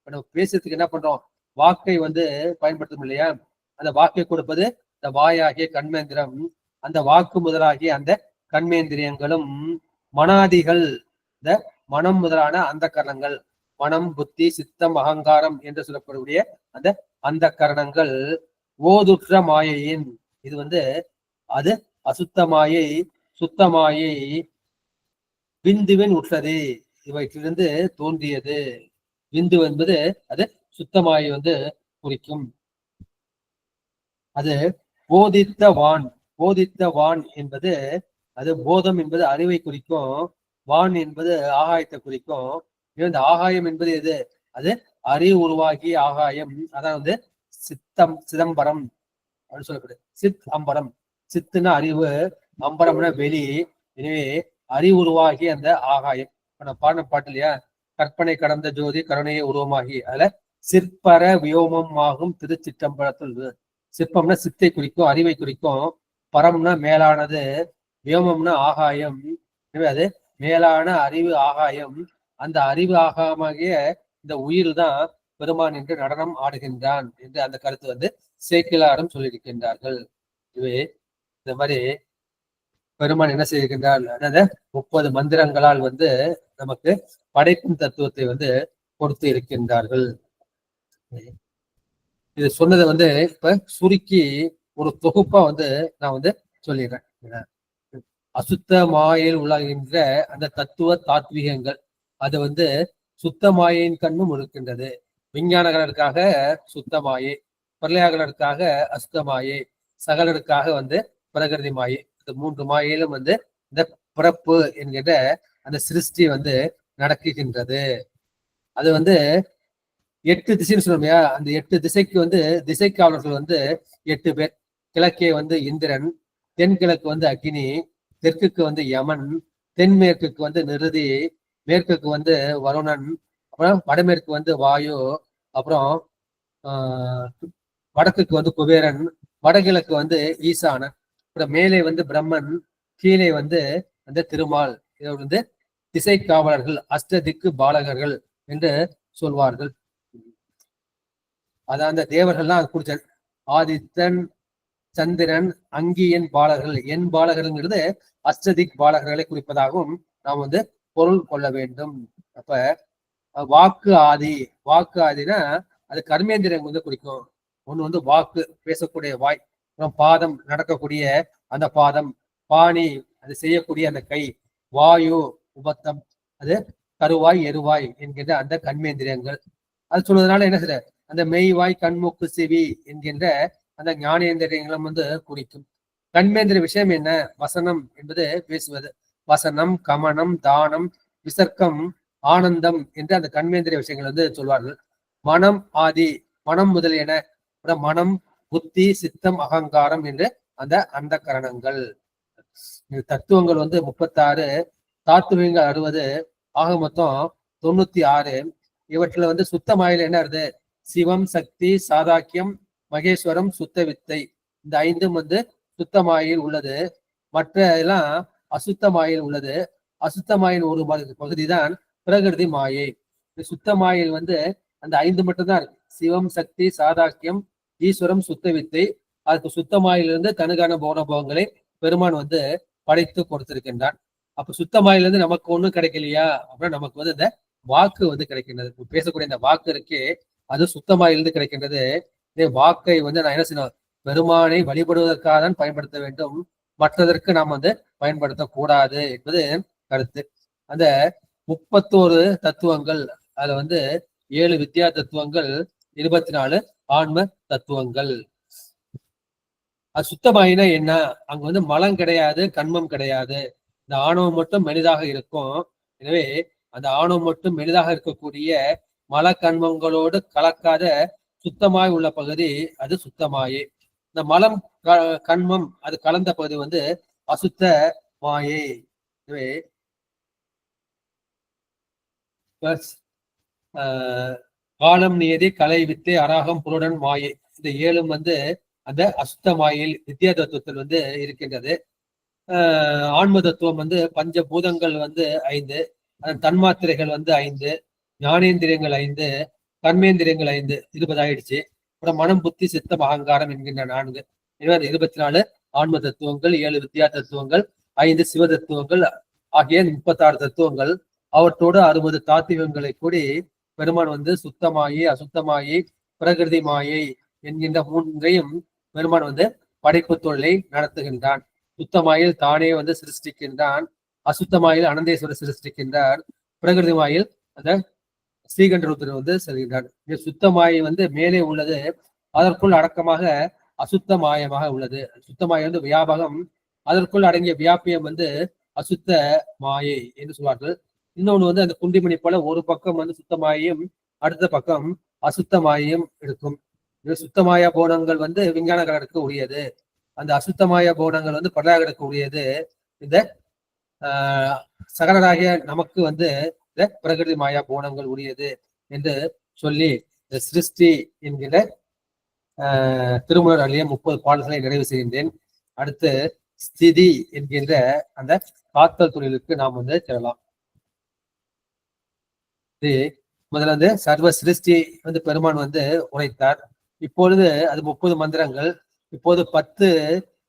நம்ம பேசுறதுக்கு என்ன பண்றோம்? வாக்கை பயன்படுத்தும் இல்லையா? அந்த வாக்கை கொடுப்பது இந்த வாயாகிய கண்மேந்திரம். அந்த வாக்கு முதலாகிய அந்த கண்மேந்திரியங்களும் மனாதிகள் இந்த மனம் முதலான அந்த கரணங்கள், மனம், புத்தி, சித்தம், அகங்காரம் என்று சொல்லக்கூடிய அந்த அந்த கரணங்கள் ஓதுற்ற மாயையின். இது அது அசுத்தமாயை சுத்தமாயை விந்துவின் உற்றது, இவற்றிலிருந்து தோன்றியது. விந்து என்பது அது சுத்தமாயை குறிக்கும். அது போதித்த வான், போதித்த வான் என்பது அது போதம் என்பது அறிவை குறிக்கும். வான் என்பது ஆகாயத்தை குறிக்கும். இந்த ஆகாயம் என்பது எது? அது அறிவு உருவாகிய ஆகாயம். அதான் சித்தம், சிதம்பரம் அப்படின்னு சொல்லப்படுது. சித் அம்பரம், சித்துனா அறிவு, அம்பரம்னா வெளி. எனவே அறிவு உருவாகி அந்த ஆகாயம். பாடின பாட்டு இல்லையா? கற்பனை கடந்த ஜோதி கருணையை உருவமாகி, அதுல சிற்பர வியோமம் ஆகும் திருச்சிற்றம்பலத்தில். சிற்பம்னா சித்தை குறிக்கும், அறிவை குறிக்கும். பரம்னா மேலானது, வியோமம்னா ஆகாயம். எனவே அது மேலான அறிவு ஆகாயம். அந்த அறிவு ஆகாயமாகிய இந்த உயிர் தான் பெருமான் என்று நடனம் ஆடுகின்றான் என்று அந்த கருத்து சேக்கிலாரும் சொல்லியிருக்கின்றார்கள். இவை இந்த மாதிரி பெருமான் என்ன செய்கின்றார்? அதாவது 30 மந்திரங்களால் நமக்கு படைக்கும் தத்துவத்தை கொடுத்து இருக்கின்றார்கள். இது சொன்னதை இப்ப சுருக்கி ஒரு தொகுப்பா நான் சொல்லிடுறேன். அசுத்த மாயில் உலகின்ற அந்த தத்துவ தாத்வீகங்கள் அது சுத்த மாயின் கண்ணும் இருக்கின்றது. விஞ்ஞானங்களுக்காக சுத்த மாயை, பிரளயாளருக்காக அசுத்த மாயை, சகலருக்காக பிரகிருதி மாயை. இந்த 3 மாயிலும் இந்த பிறப்பு என்கின்ற அந்த சிருஷ்டி நடக்குகின்றது. அது 8 திசைன்னு சொல்லுமையா? அந்த 8 திசைக்கு திசைக்காவலர்கள் 8 பேர். கிழக்கே இந்திரன், தென்கிழக்கு அக்னி, தெற்குக்கு யமன், தென்மேற்குக்கு நிருதி, மேற்குக்கு வருணன், அப்புறம் வடமேற்கு வாயு, அப்புறம் வடக்குக்கு குபேரன், வடகிழக்கு ஈசானன், அப்புறம் மேலே பிரம்மன், கீழே அந்த திருமால். இது திசை காவலர்கள், அஷ்டதிக்கு பாலகர்கள் என்று சொல்வார்கள். அதான் அந்த தேவர்கள்லாம் குறிச்சது. ஆதித்தன், சந்திரன், அங்கியன் பாலகர்கள். என் பாலகர்கள்ங்கிறது அஷ்டதிக் பாலகர்களை குறிப்பதாகவும் நாம் பொருள் கொள்ள வேண்டும். அப்ப வாக்கு ஆதி, வாக்கு ஆதினா அது கர்மேந்திரன் குறிக்கும். ஒண்ணு வந்து வாக்கு, பேசக்கூடிய வாய், அப்புறம் பாதம், நடக்கக்கூடிய அந்த பாதம், பாணி, அது செய்யக்கூடிய அந்த கை, வாயு, உபத்தம், அது கருவாய் எருவாய் என்கின்ற அந்த கண்மேந்திரியங்கள். அது சொல்வதனால என்ன செய்ய, அந்த மெய்வாய் கண்மூக்கு செவி என்கின்ற அந்த ஞானேந்திரியங்களும் வந்து குறிக்கும். கண்மேந்திர விஷயம் என்ன? வசனம் என்பது பேசுவது. வசனம், கமனம், தானம், விசர்க்கம், ஆனந்தம் என்று அந்த கண்மேந்திர விஷயங்கள் வந்து சொல்வார்கள். மனம் ஆதி, மனம் முதலியன, மனம், புத்தி, சித்தம், அகங்காரம் என்று அந்த கரணங்கள். தத்துவங்கள் வந்து 36, தாத்துவங்கள் 60, ஆக மொத்தம் 96. இவற்றில வந்து சுத்த மாயில என்ன வருது? சிவம், சக்தி, சாதாக்கியம், மகேஸ்வரம், சுத்த வித்தை, இந்த 5ம் வந்து சுத்த மாயில் உள்ளது. மற்ற எல்லாம் அசுத்த மாயில் உள்ளது. அசுத்த மாயின் ஒரு பகுதி தான் பிரகிருதி மாயை. சுத்த மாயில் வந்து அந்த 5 மட்டும்தான் இருக்கு. சிவம், சக்தி, சாதாக்கியம், ஈஸ்வரம், சுத்த வித்தை. அதுக்கு சுத்த மாயிலிருந்து தனுகான போனபோகங்களை பெருமான் வந்து படைத்து கொடுத்திருக்கின்றான். அப்ப சுத்த மாயிலிருந்து நமக்கு ஒண்ணும் கிடைக்கலையா அப்படின்னா, நமக்கு வந்து இந்த வாக்கு வந்து கிடைக்கின்றது. பேசக்கூடிய இந்த வாக்கு இருக்கே, அது சுத்தமாயிலிருந்து கிடைக்கின்றது. வாக்கை வந்து நான் என்ன செய்யணும்? பெருமானை வழிபடுவதற்காக தான் பயன்படுத்த வேண்டும், மற்றதற்கு நாம் வந்து பயன்படுத்தக்கூடாது என்பது கருத்து. அந்த 31 தத்துவங்கள், அதுல வந்து 7 வித்யா தத்துவங்கள், 24 ஆன்ம தத்துவங்கள். அது சுத்தமாயினா என்ன? அங்க வந்து மலம் கிடையாது, கண்மம் கிடையாது. இந்த ஆணவம் மட்டும் மெலிதாக இருக்கும். எனவே அந்த ஆணவம் மட்டும் மெலிதாக இருக்கக்கூடிய மல கண்மங்களோடு கலக்காத சுத்தமாய் உள்ள பகுதி அது சுத்தமாயே. இந்த மலம் கண்மம் அது கலந்த பகுதி வந்து அசுத்த மாயை. எனவே காலம், நியதி, கலை, வித்தை, அராகம், புருடன், மாயை, இந்த 7ம் வந்து அந்த அசுத்த மாயில் வித்யா தத்துவத்தில் வந்து இருக்கின்றது. ஆன்ம தத்துவம் வந்து பஞ்சபூதங்கள் வந்து 5, அதன் தன்மாத்திரைகள் வந்து 5, ஞானேந்திரியங்கள் 5, கர்மேந்திரியங்கள் 5, 20 ஆயிடுச்சு. அப்புறம் மனம், புத்தி, சித்தம், அகங்காரம் என்கின்ற 4. 24 ஆன்ம தத்துவங்கள், 7 வித்யா தத்துவங்கள், 5 சிவ தத்துவங்கள் ஆகிய 36 தத்துவங்கள். அவற்றோடு 60 தாத்திவங்களை கூடி பெருமான் வந்து சுத்தமாயி, அசுத்தமாயி, பிரகிருதி மாயை என்கின்ற 3ஐயும் பெருமான் வந்து படைப்பு தொழிலை நடத்துகின்றான். சுத்தமாயில் தானே வந்து சிருஷ்டிக்கின்றான். அசுத்தமாயில் அனந்தேஸ்வரர் சிருஷ்டிக்கின்றார். பிரகிருதி மாயில் அந்த ஸ்ரீகண்டருத்தர் வந்து செல்கின்றார். சுத்தமாயை வந்து மேலே உள்ளது, அதற்குள் அடக்கமாக அசுத்த மாயமாக உள்ளது. சுத்தமாயை வந்து வியாபகம், அதற்குள் அடங்கிய வியாபியம் வந்து அசுத்த மாயை என்று சொல்வார்கள். இன்னொன்று வந்து அந்த குண்டிமணி போல ஒரு பக்கம் வந்து சுத்தமாயும் அடுத்த பக்கம் அசுத்தமாயும் இருக்கும். சுத்தமாய போனங்கள் வந்து விஞ்ஞான கடலுக்கு உரியது, அந்த அசுத்தமாய போனங்கள் வந்து படாகடலுக்கு உரியது. இந்த சகலராகிய நமக்கு வந்து இந்த பிரகிருதி மாயா போனங்கள் உரியது என்று சொல்லி இந்த சிருஷ்டி என்கிற திருமணர் அழிய 30 பாடல்களை நிறைவு செய்கின்றேன். அடுத்து ஸ்திதி என்கின்ற அந்த காத்தல் தொழிலுக்கு நாம் வந்து செல்லலாம். முதல்ல வந்து சர்வ சிருஷ்டி வந்து பெருமான் வந்து உரைத்தார். இப்பொழுது அது 30 மந்திரங்கள். இப்போது 10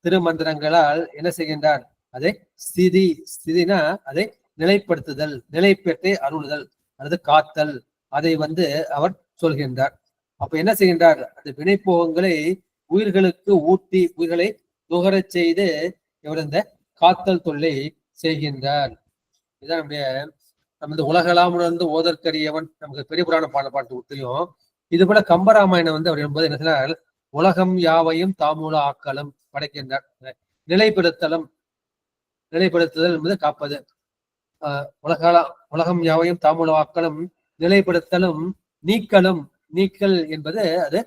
திருமந்திரங்களால் என்ன செய்கின்றார்? அதை ஸ்திதி, ஸ்திதினா அதை நிலைப்படுத்துதல், நிலைப்பெற்றை அருளுதல் அல்லது காத்தல், அதை வந்து அவர் சொல்கின்றார். அப்ப என்ன செய்கின்றார்? அந்த வினைப்போகங்களை உயிர்களுக்கு ஊட்டி உயிர்களை நுகரச் செய்து இவர் இந்த காத்தல் தொல்லை செய்கின்றார். இதுதான் நம்ம இந்த உலகெல்லாம் உணர்ந்து ஓதற்கரியவன், நமக்கு பெரிய புராண பாட்டு தெரியும். இது போல கம்பராமாயணம் வந்து அவர் என்பது என்ன சொன்னால், உலகம் யாவையும் தாமூல ஆக்கலும் படைக்கின்றார். நிலைப்படுத்தலும், நிலைப்படுத்துதல் என்பது காப்பது. உலகம் யாவையும் தாமூல ஆக்கலும், நிலைப்படுத்தலும், நீக்கலும். நீக்கல் என்பது அது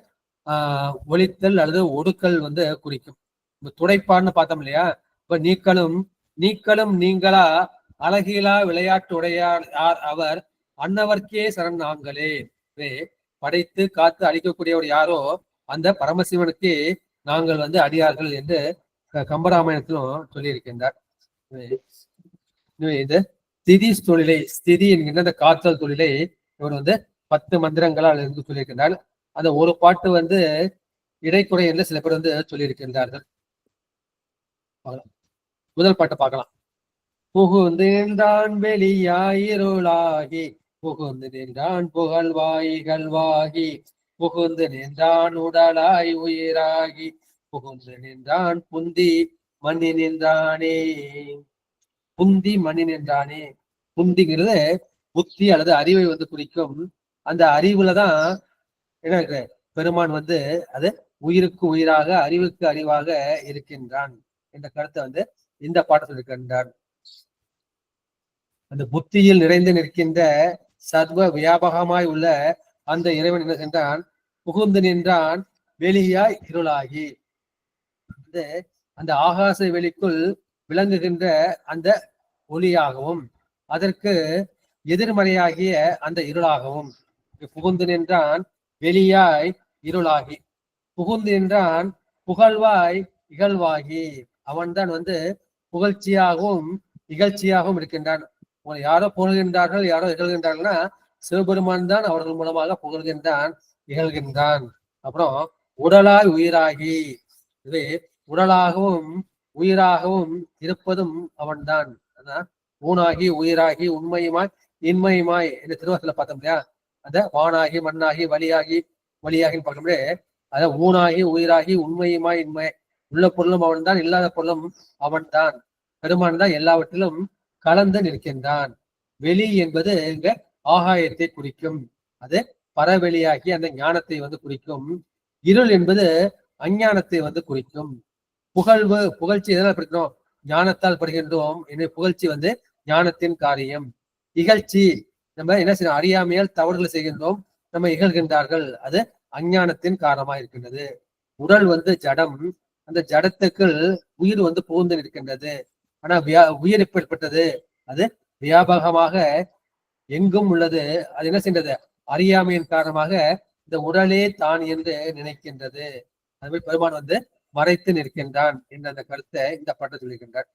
ஒழித்தல் அல்லது ஒடுக்கல் வந்து குறிக்கும். துடைப்பான்னு பார்த்தோம் இல்லையா? இப்ப நீக்கலும், நீக்கலும் நீங்களா அழகிலா விளையாட்டு உடையார் யார் அவர் அன்னவர்க்கே சரண் நாங்களே. படைத்து காத்து அழிக்கக்கூடியவர் யாரோ அந்த பரமசிவனுக்கு நாங்கள் வந்து அடியார்கள் என்று கம்பராமாயணத்திலும் சொல்லியிருக்கின்றார். இது ஸ்திதி தொழிலை, ஸ்திதி என்கின்ற அந்த காத்தல் தொழிலை இவர் வந்து 10 மந்திரங்களால் இருந்து சொல்லியிருக்கின்றார். அந்த ஒரு பாட்டு வந்து இடைக்குறை என்று சில பேர் வந்து சொல்லியிருக்கின்றார்கள். முதல் பாட்டை பார்க்கலாம். புகுந்தேன்தான் வெளியாயிருளாகி, புகுந்து நின்றான் புகழ்வாய்கள் வாகி, புகுந்து நின்றான் உடலாய் உயிராகி புகுந்து நின்றான் புந்தி மண்ணி நின்றானே. புந்தி மண்ணி நின்றானே. புந்திங்கிறது புத்தி அல்லது அறிவை வந்து குறிக்கும். அந்த அறிவுலதான் என்ன இருக்கு, பெருமான் வந்து அது உயிருக்கு உயிராக அறிவுக்கு அறிவாக இருக்கின்றான் என்ற கருத்தை வந்து இந்த பாடத்தில் இருக்கின்றார். அந்த புத்தியில் நிறைந்து நிற்கின்ற சர்வ வியாபகமாய் உள்ள அந்த இறைவன் என்ன சென்றான், புகுந்து நின்றான் வெளியாய் இருளாகி. அந்த ஆகாச வெளிக்குள் விளங்குகின்ற அந்த ஒளியாகவும் அதற்கு எதிர்மறையாகிய அந்த இருளாகவும். புகுந்து நின்றான் வெளியாய் இருளாகி, புகுந்து நின்றான் புகழ்வாய் இகழ்வாகி. அவன்தான் வந்து புகழ்ச்சியாகவும் இகழ்ச்சியாகவும் இருக்கின்றான். யாரோ புகழ்கின்றார்கள், யாரோ இகழ்கின்றார்கள்னா சிவபெருமான் தான் அவர்கள் மூலமாக புகழ்கின்றான், இகழ்கின்றான். அப்புறம் உடலாய் உயிராகி, இது உடலாகவும் உயிராகவும் இருப்பதும் அவன்தான். ஊனாகி உயிராகி உண்மையுமாய் இன்மையுமாய் என்று திருவாசல பார்த்தோம் இல்லையா, அந்த வானாகி மண்ணாகி வழியாகின்னு பார்க்கணும்லே, அத ஊனாகி உயிராகி உண்மையுமாய் இன்மை. உள்ள பொருளும் அவன் தான், இல்லாத பொருளும் அவன் தான். பெருமான் தான் எல்லாவற்றிலும் கலந்து நிற்கின்றான். வெளி என்பது இங்க ஆகாயத்தை குறிக்கும், அது பரவெளியாகி அந்த ஞானத்தை வந்து குறிக்கும். இருள் என்பது அஞ்ஞானத்தை வந்து குறிக்கும். புகழ்ச்சி எதனால் படிக்கிறோம், ஞானத்தால் படுகின்றோம். புகழ்ச்சி வந்து ஞானத்தின் காரியம். இகழ்ச்சி நம்ம என்ன செய்யணும், அறியாமையால் தவறுகளை செய்கின்றோம், நம்ம இகழ்கின்றார்கள், அது அஞ்ஞானத்தின் காரணமாக இருக்கின்றது. உடல் வந்து ஜடம், அந்த ஜடத்துக்குள் உயிர் வந்து புகுந்து நிற்கின்றது. ஆனா உயிர் எப்படிப்பட்டது, அது வியாபகமாக எங்கும் உள்ளது. அது என்ன செய்யறது, அறியாமையின் காரணமாக இந்த உடலே தான் என்று நினைக்கின்றது. அதுமாதிரி பெருமான் வந்து மறைத்து நிற்கின்றான் என்ற அந்த கருத்தை இந்த பாட்டை சொல்லியிருக்கின்றார்.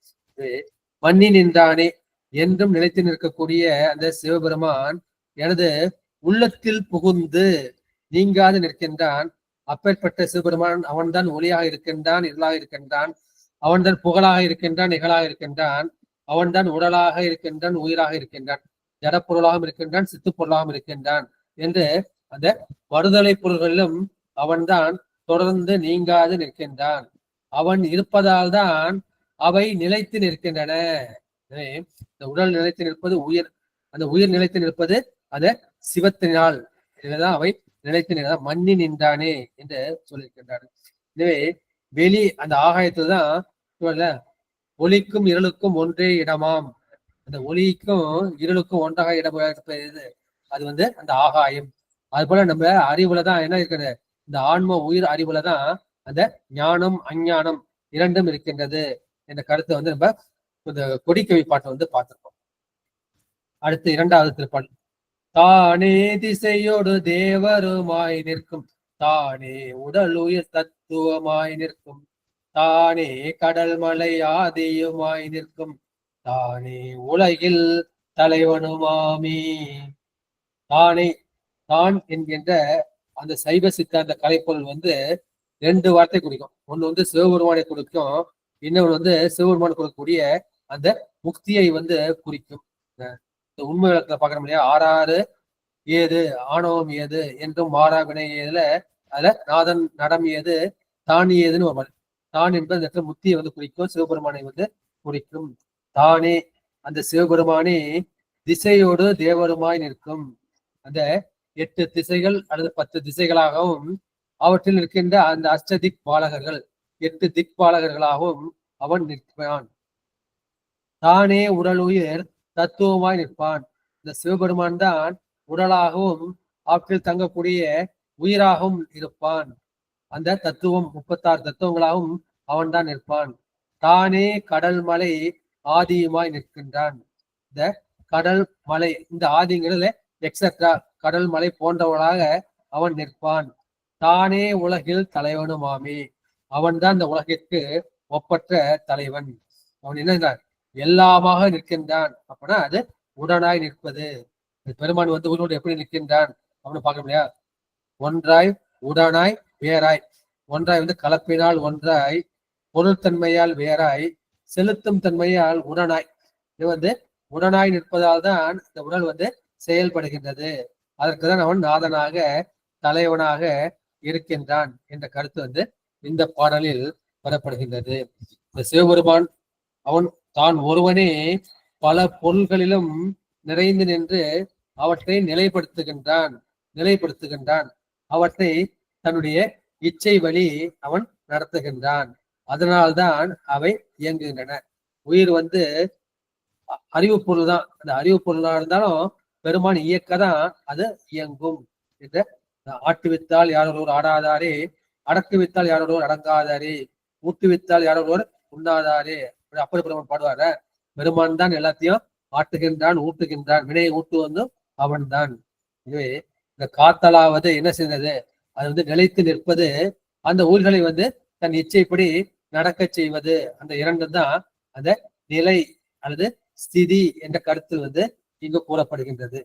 மண்ணி நின்றானே, என்றும் நிலைத்து நிற்கக்கூடிய அந்த சிவபெருமான் எனது உள்ளத்தில் புகுந்து நீங்காது நிற்கின்றான். அப்பேற்பட்ட சிவபெருமான் அவன்தான் ஒளியாக இருக்கின்றான், இருளாக இருக்கின்றான். அவன்தான் புகழாக இருக்கின்றான், நிகழாக இருக்கின்றான். அவன்தான் உடலாக இருக்கின்றான், உயிராக இருக்கின்றான். ஜடப்பொருளாகவும் இருக்கின்றான், சித்து பொருளாகவும் இருக்கின்றான் என்று அந்த மறுதலை பொருள்களிலும் அவன்தான் தொடர்ந்து நீங்காது நிற்கின்றான். அவன் இருப்பதால் தான் அவை நிலைத்து நிற்கின்றன. இந்த உடல் நிலைத்து நிற்பது உயிர், அந்த உயிர் நிலைத்து நிற்பது அந்த சிவத்தினால். இதுதான் அவை நிலைத்து நிற்க மண்ணி நின்றானே என்று சொல்லியிருக்கின்றார். எனவே வெளி அந்த ஆகாயத்துல தான் ஒளிக்கும் இருளுக்கும் ஒன்றே இடமாம். அந்த ஒளிக்கும் இருளுக்கும் ஒன்றாக இடம்பெயர்ப்பது அது வந்து அந்த ஆகாயம். அது போல நம்ம அறிவுலதான் என்ன இருக்கிறது, இந்த ஆன்ம உயிர் அறிவுலதான் அந்த ஞானம் அஞ்ஞானம் இரண்டும் இருக்கின்றது என்ற கருத்தை வந்து நம்ம இந்த கொடிக்கவி பாட்டை வந்து பார்த்திருக்கோம். அடுத்து இரண்டாவது திருப்பாடல். தானே திசையோடு தேவருமாய் நிற்கும், தானே உடல் உயிர் தத்துவமாய் நிற்கும், தானே கடல் மலை ஆதியுமாய் நிற்கும், தானே உலகில் தலைவனுமாமி. தானே, தான் என்கின்ற அந்த சைவ சித்தாந்த கலைப்பொருள் வந்து ரெண்டு வார்த்தை குறிக்கும். ஒண்ணு வந்து சிவபெருமானை கொடுக்கும், இன்னொன்று வந்து சிவபெருமான் கொடுக்கக்கூடிய அந்த முக்தியை வந்து குறிக்கும். உண்மை விளக்கத்துல பாக்குறோம் இல்லையா, ஆறாறு ஏது ஆணவம் ஏது என்றும் மாறா வினை ஏதுல அதுல நாதன் நடம் ஏது தான் ஏதுன்னு ஒரு மாதிரி. தான் என்பது இந்த இடத்துல முக்தியை வந்து குறிக்கும், சிவபெருமானை வந்து குறிக்கும். தானே அந்த சிவபெருமானே திசையோடு தேவருமாய் நிற்கும். அந்த 8 திசைகள் அல்லது 10 திசைகளாகவும் அவற்றில் இருக்கின்ற அந்த அஷ்டதிக் பாலகர்கள் 8 திக் பாலகர்களாகவும் அவன் நிற்பான். தானே உடல் உயிர் தத்துவமாய் நிற்பான். இந்த சிவபெருமான் தான் உடலாகவும் அவற்றில் தங்கக்கூடிய உயிராகவும் இருப்பான். அந்த தத்துவம் 36 தத்துவங்களாகவும் அவன் தான் நிற்பான். தானே கடல் மலை ஆதியுமாய் நிற்கின்றான். இந்த கடல் மலை, இந்த ஆதிங்கிறதுல எக்ஸெட்ரா கடல் மலை போன்றவர்களாக அவன் நிற்பான். தானே உலகில் தலைவனுமாமே, அவன் தான் இந்த உலகிற்கு ஒப்பற்ற தலைவன். அவன் என்ன எல்லாமாக நிற்கின்றான். அப்படின்னா அது உடனாய் நிற்பது. பெருமான் வந்து உயிரோடு எப்படி நிற்கின்றான் அப்படின்னு பார்க்க முடியா, ஒன்றாய் உடனாய் வேறாய். ஒன்றாய் வந்து கலப்பினால் ஒன்றாய், பொருள்தன்மையால் வேறாய், செலுத்தும் தன்மையால் உடனாய். இது வந்து உடனாய் நிற்பதால் தான் இந்த உடல் வந்து செயல்படுகின்றது. அதற்கு தான் அவன் நாதனாக தலைவனாக இருக்கின்றான் என்ற கருத்து வந்து இந்த பாடலில் பெறப்படுகின்றது. இந்த சிவபெருமான் அவன் தான் ஒருவனே பல பொருள்களிலும் நிறைந்து நின்று அவற்றை நிலைப்படுத்துகின்றான். அவற்றை தன்னுடைய இச்சை வழி அவன் நடத்துகின்றான். அதனால்தான் அவை இயங்குகின்றன. உயிர் வந்து அறிவு பொருள் தான். அந்த அறிவு பொருளா இருந்தாலும் பெருமான் இயக்கதான் அது இயங்கும். என்ற ஆட்டுவித்தால் யாரொருவர் ஆடாதாரே, அடக்குவித்தால் யாரொருவர் அடங்காதாரே, ஊட்டுவித்தால் யாரொருவர் உண்ணாதாரே. அப்படி பெருமான் பாடுவார. பெருமான் தான் எல்லாத்தையும் ஆட்டுகின்றான், ஊட்டுகின்றான். வினையை ஊட்டுவதும் அவன் தான். இதுவே இந்த காத்தலாவது என்ன செய்தது, அது வந்து நிலைத்து நிற்பது, அந்த ஊர்களை வந்து தன் இச்சைப்படி நடக்க செய்வது. அந்த இரண்டு தான் அந்த நிலை அல்லது ஸ்திதி என்ற கருத்தில் வந்து இங்கு கூறப்படுகின்றது.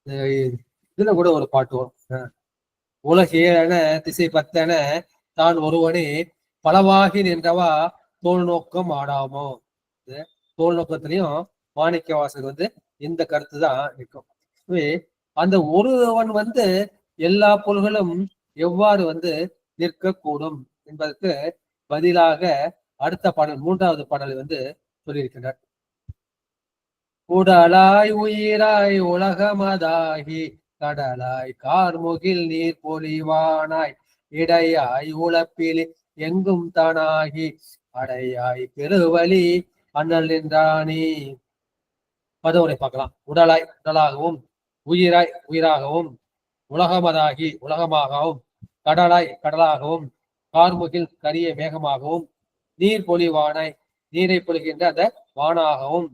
இதுல கூட ஒரு பாட்டு வரும். உலகேன திசை பத்தன தான் ஒருவனே பலவாகி நின்றவா தோல் நோக்கம் ஆடாமோ. தோல் நோக்கத்திலையும் மாணிக்க வாசகர் வந்து இந்த கருத்து தான் இருக்கும். அந்த ஒருவன் வந்து எல்லா பொருள்களும் எவ்வாறு வந்து நிற்கக்கூடும் என்பதற்கு பதிலாக அடுத்த பாடல், 3வது பாடலை வந்து சொல்லியிருக்கின்றார். உடலாய் உயிராய் உலகமதாகி கடலாய் கார்முகில் நீர் பொலிவானாய் இடையாய் உழப்பில் எங்கும் தானாகி அடையாய் பெருவழி அண்ணல் நின்றானே. பதவுரை பார்க்கலாம். உடலாய் உடலாகவும், உயிராய் உயிராகவும், உலகமதாகி உலகமாகவும், கடலாய் கடலாகவும், கார்முகில் கரிய மேகமாகவும், நீர் பொலிவானாய் நீரை பொழிகின்ற அந்த வானாகவும்,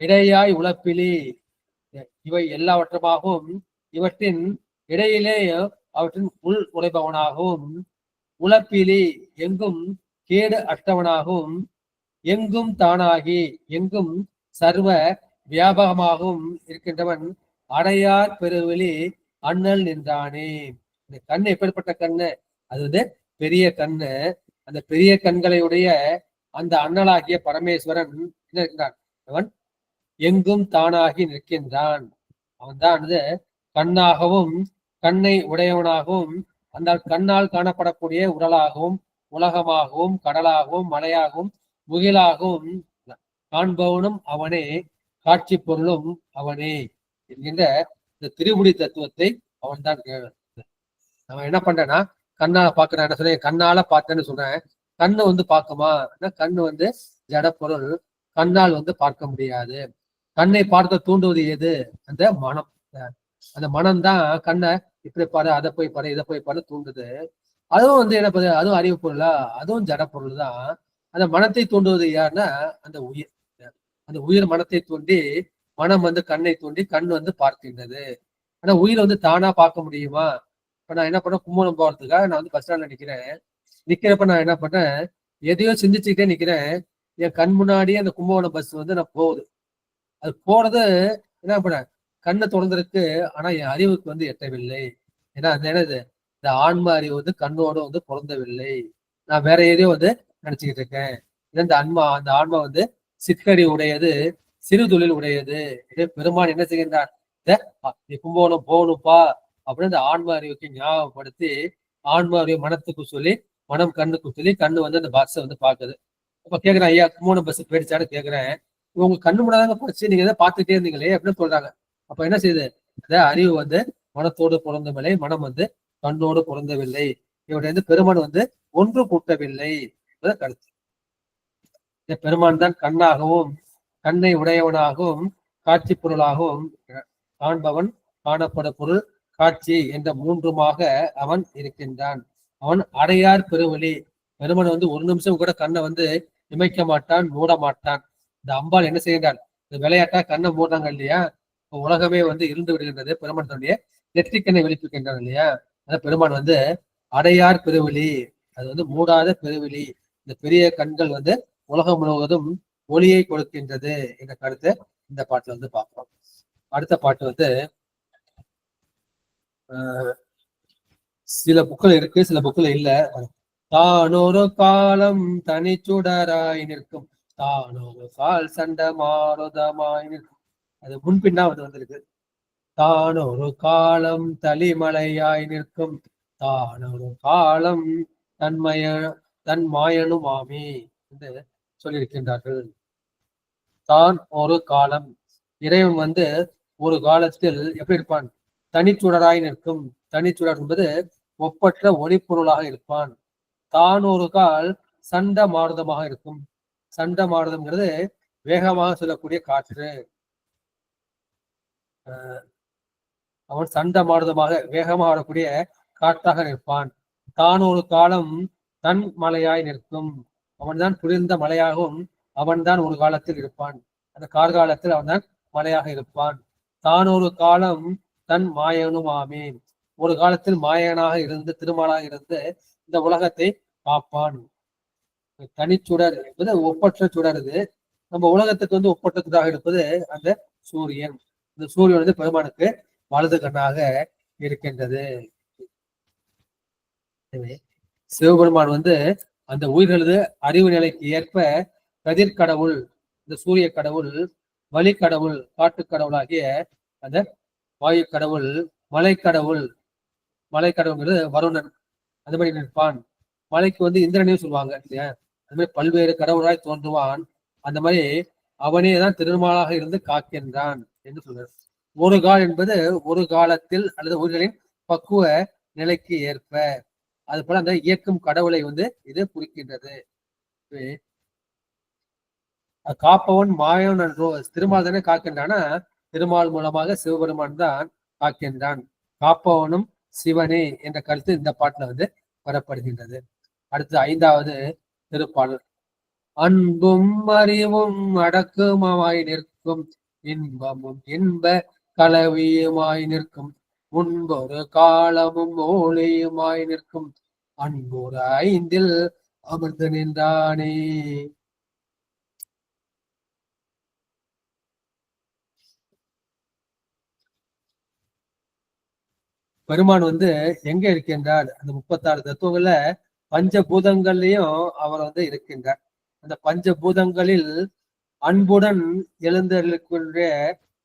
இடையாய் உழப்பிலி இவை எல்லாவற்றமாகவும், இவற்றின் இடையிலே அவற்றின் உள் உழைப்பவனாகவும், உழப்பிலி எங்கும் கேடு அற்றவனாகவும், எங்கும் தானாகி எங்கும் சர்வ வியாபகமாகவும் இருக்கின்றவன் அடையார் பெருவெளி அண்ணல் நின்றானே. இந்த கண்ணு எப்படிப்பட்ட கண்ணு? அது வந்து பெரிய கண்ணு. அந்த பெரிய கண்களையுடைய அந்த அண்ணலாகிய பரமேஸ்வரன் என்ன இருக்கிறான்? அவன் எங்கும் தானாகி நிற்கின்றான். அவன் தான் வந்து கண்ணாகவும் கண்ணை உடையவனாகவும், அந்த கண்ணால் காணப்படக்கூடிய உடலாகவும், உலகமாகவும், கடலாகவும், மலையாகவும், முகிலாகவும் காண்பவனும் அவனே, காட்சி பொருளும் அவனே என்கின்ற இந்த திருமுடி தத்துவத்தை அவன் தான். நம்ம என்ன பண்றேன்னா, கண்ணால பாக்குறேன் என்ன சொல்றேன், கண்ணால பார்த்தேன்னு சொல்றேன். கண்ணு வந்து பார்க்குமா? கண்ணு வந்து ஜட பொருள், கண்ணால் வந்து பார்க்க முடியாது. கண்ணை பார்க்க தூண்டுவது எது? அந்த மனம். அந்த மனம் தான் கண்ணை இப்படி பாரு, அதை போய் பாரு, இதை போய் பாரு தூண்டுது. அதுவும் வந்து என்ன பண்ணுது? அதுவும் அறிவு பொருளா? அதுவும் ஜட பொருள் தான். அந்த மனத்தை தூண்டுவது யாருன்னா அந்த உயிர். அந்த உயிர் மனத்தை தூண்டி, மனம் வந்து கண்ணை தூண்டி, கண் வந்து பார்க்கின்றது. ஆனா உயிர் வந்து தானா பார்க்க முடியுமா? இப்ப நான் என்ன பண்ணேன், கும்பகோணம் போறதுக்காக நான் வந்து பஸ் ஸ்டாண்ட்ல நிக்கிறப்ப நான் என்ன பண்ணேன், எதையோ சிந்திச்சுக்கிட்டே நிக்கிறேன். என் கண் முன்னாடியே அந்த கும்பகோணம் பஸ் வந்து நான் போகுது. அது போறது என்ன பண்ண, கண்ணை திறந்திருக்கு. ஆனா என் அறிவுக்கு வந்து எட்டவில்லை. ஏன்னா அந்த என்னது, இந்த ஆன்ம அறிவு வந்து கண்ணோட வந்து பொருந்தவில்லை. நான் வேற எதையோ வந்து நினைச்சுக்கிட்டு இருக்கேன். அந்த ஆன்மா வந்து சிற்கறி உடையது, சிறு தொழில் உடையது. பெருமான் என்ன செய்கின்றான்? நீ கும்பகோணம் போகணும்ப்பா அப்படின்னு இந்த ஆன்ம அறிவுக்கு ஞாபகப்படுத்தி, ஆன்ம அறிவு மனத்துக்கு சொல்லி, மனம் கண்ணுக்கு சொல்லி, கண்ணு வந்து அந்த பஸ்ஸை வந்து பாக்குது. அப்ப கேக்குறேன், ஐயா கும்பகோணம் பஸ் போயிடுச்சான்னு கேக்குறேன். உங்க கண்ணு முன்னாதாங்க போச்சு, நீங்க எதாவது பார்த்துட்டே இருந்தீங்களே அப்படின்னு சொல்றாங்க. அப்ப என்ன செய்யுது? அந்த அறிவு வந்து மனத்தோடு பொருந்தவில்லை, மனம் வந்து கண்ணோடு பொருந்தவில்லை. இவருடைய வந்து பெருமான் வந்து ஒன்று கூட்டவில்லை என்பது கருத்து. இந்த பெருமான் தான் கண்ணாகவும், கண்ணை உடையவனாகவும், காட்சி பொருளாகவும், காண்பவன், காணப்பட பொருள், காட்சி என்ற மூன்றுமாக அவன் இருக்கின்றான். அவன் அடையார் பெருவெளி. பெருமான் வந்து ஒரு நிமிஷம் கூட கண்ணை வந்து இமைக்க மாட்டான், மூட மாட்டான். இந்த அம்பாள் என்ன செய்கின்றான்? இந்த விளையாட்டா கண்ணை மூடுறாங்க இல்லையா? உலகமே வந்து இருந்து விடுகின்றது. பெருமான் தன்னுடைய நெற்றிக்கண்ணை வெளிப்பிக்கின்றான் இல்லையா? அந்த பெருமான் வந்து அடையார் பெருவெளி, அது வந்து மூடாத பெருவெளி. இந்த பெரிய கண்கள் வந்து உலகம் முழுவதும் ஒளியை கொடுக்கின்றது என்ற கருத்தை இந்த பாட்டுல வந்து பார்க்கிறோம். அடுத்த பாட்டு வந்து சில புக்கள் இருக்கு, சில புக்கள் இல்ல. தானொரு காலம் தனிச்சுடராய் நிற்கும் தானொரு கால் சண்ட மாருதமாய் நிற்கும். அது முன்பின்னா வந்திருக்கு. தானொரு காலம் தளிமலையாய் நிற்கும் தானொரு காலம் தன் மாயனுமாமே என்று சொல்லியிருக்கின்றார்கள். தான் ஒரு காலம், இறைவன் ஒரு காலத்தில் எப்படி இருப்பான்? தனிச்சுடராய் நிற்கும். தனிச்சுடர் என்பது ஒப்பற்ற ஒளிப்பொருளாக இருப்பான். தான் ஒரு கால் சண்ட மாருதமாக இருக்கும். சண்ட மாருதம்ங்கிறது வேகமாக சொல்லக்கூடிய காற்று. அவன் சண்ட மாருதமாக வேகமாக வரக்கூடிய காற்றாக நிற்பான். தான் ஒரு காலம் தன் மலையாய் நிற்கும். அவன்தான் குளிர்ந்த மலையாகவும் அவன்தான் ஒரு காலத்தில் இருப்பான். அந்த கார்காலத்தில் அவன்தான் மலையாக இருப்பான். தான் ஒரு காலம் தன் மாயனும் ஆமேன். ஒரு காலத்தில் மாயனாக இருந்து திருமாலாக இருந்து இந்த உலகத்தை காப்பான். தனிச்சுடர் என்பது ஒப்பற்ற சுடர். இது நம்ம உலகத்துக்கு ஒப்பற்றதாக இருப்பது அந்த சூரியன். இந்த சூரியன் பெருமானுக்கு வலது கண்ணாக இருக்கின்றது. சிவபெருமான் அந்த உயிர்களது அறிவு நிலைக்கு ஏற்ப கதிர்கடவுள், இந்த சூரிய கடவுள், வழி கடவுள், காட்டு கடவுளாகிய அந்த வாயு கடவுள், மலைக்கடவுள்ங்கிறது வருணன், அந்த மாதிரி நிற்பான். மலைக்கு இந்திரனையும் சொல்லுவாங்க இல்லையா? அது மாதிரி பல்வேறு கடவுளாய் தோன்றுவான். அந்த மாதிரி அவனே தான் திருமாலாக இருந்து காக்கின்றான் என்று சொல்றார். ஒரு கால் என்பது ஒரு காலத்தில் அல்லது உயிர்களின் பக்குவ நிலைக்கு ஏற்ப, அது போல அந்த இயக்கும் கடவுளை இது குறிக்கின்றது. காப்பவன் மாயவன் என்றோ திருமால் தானே காக்கின்றானா, திருமால் மூலமாக சிவபெருமான் தான் காக்கின்றான். காப்பவனும் சிவனே என்ற கருத்து இந்த பாட்டுல வரப்படுகின்றது. அடுத்து 5வது திருப்பாடல். அன்பும் அறிவும் அடக்குமாய் நிற்கும் இன்பமும் இன்ப கலவியுமாய் நிற்கும் முன்பொரு காலமும் ஒளியுமாய் நிற்கும் அன்புற 5ல் அமர்ந்து நின்றானே. பெருமான் எங்க இருக்கின்றார்? அந்த 36 தத்துவங்கள்ல பஞ்சபூதங்கள்லயும் அவர் இருக்கின்றார். அந்த பஞ்சபூதங்களில் அன்புடன் எழுந்தருளிக்கூடிய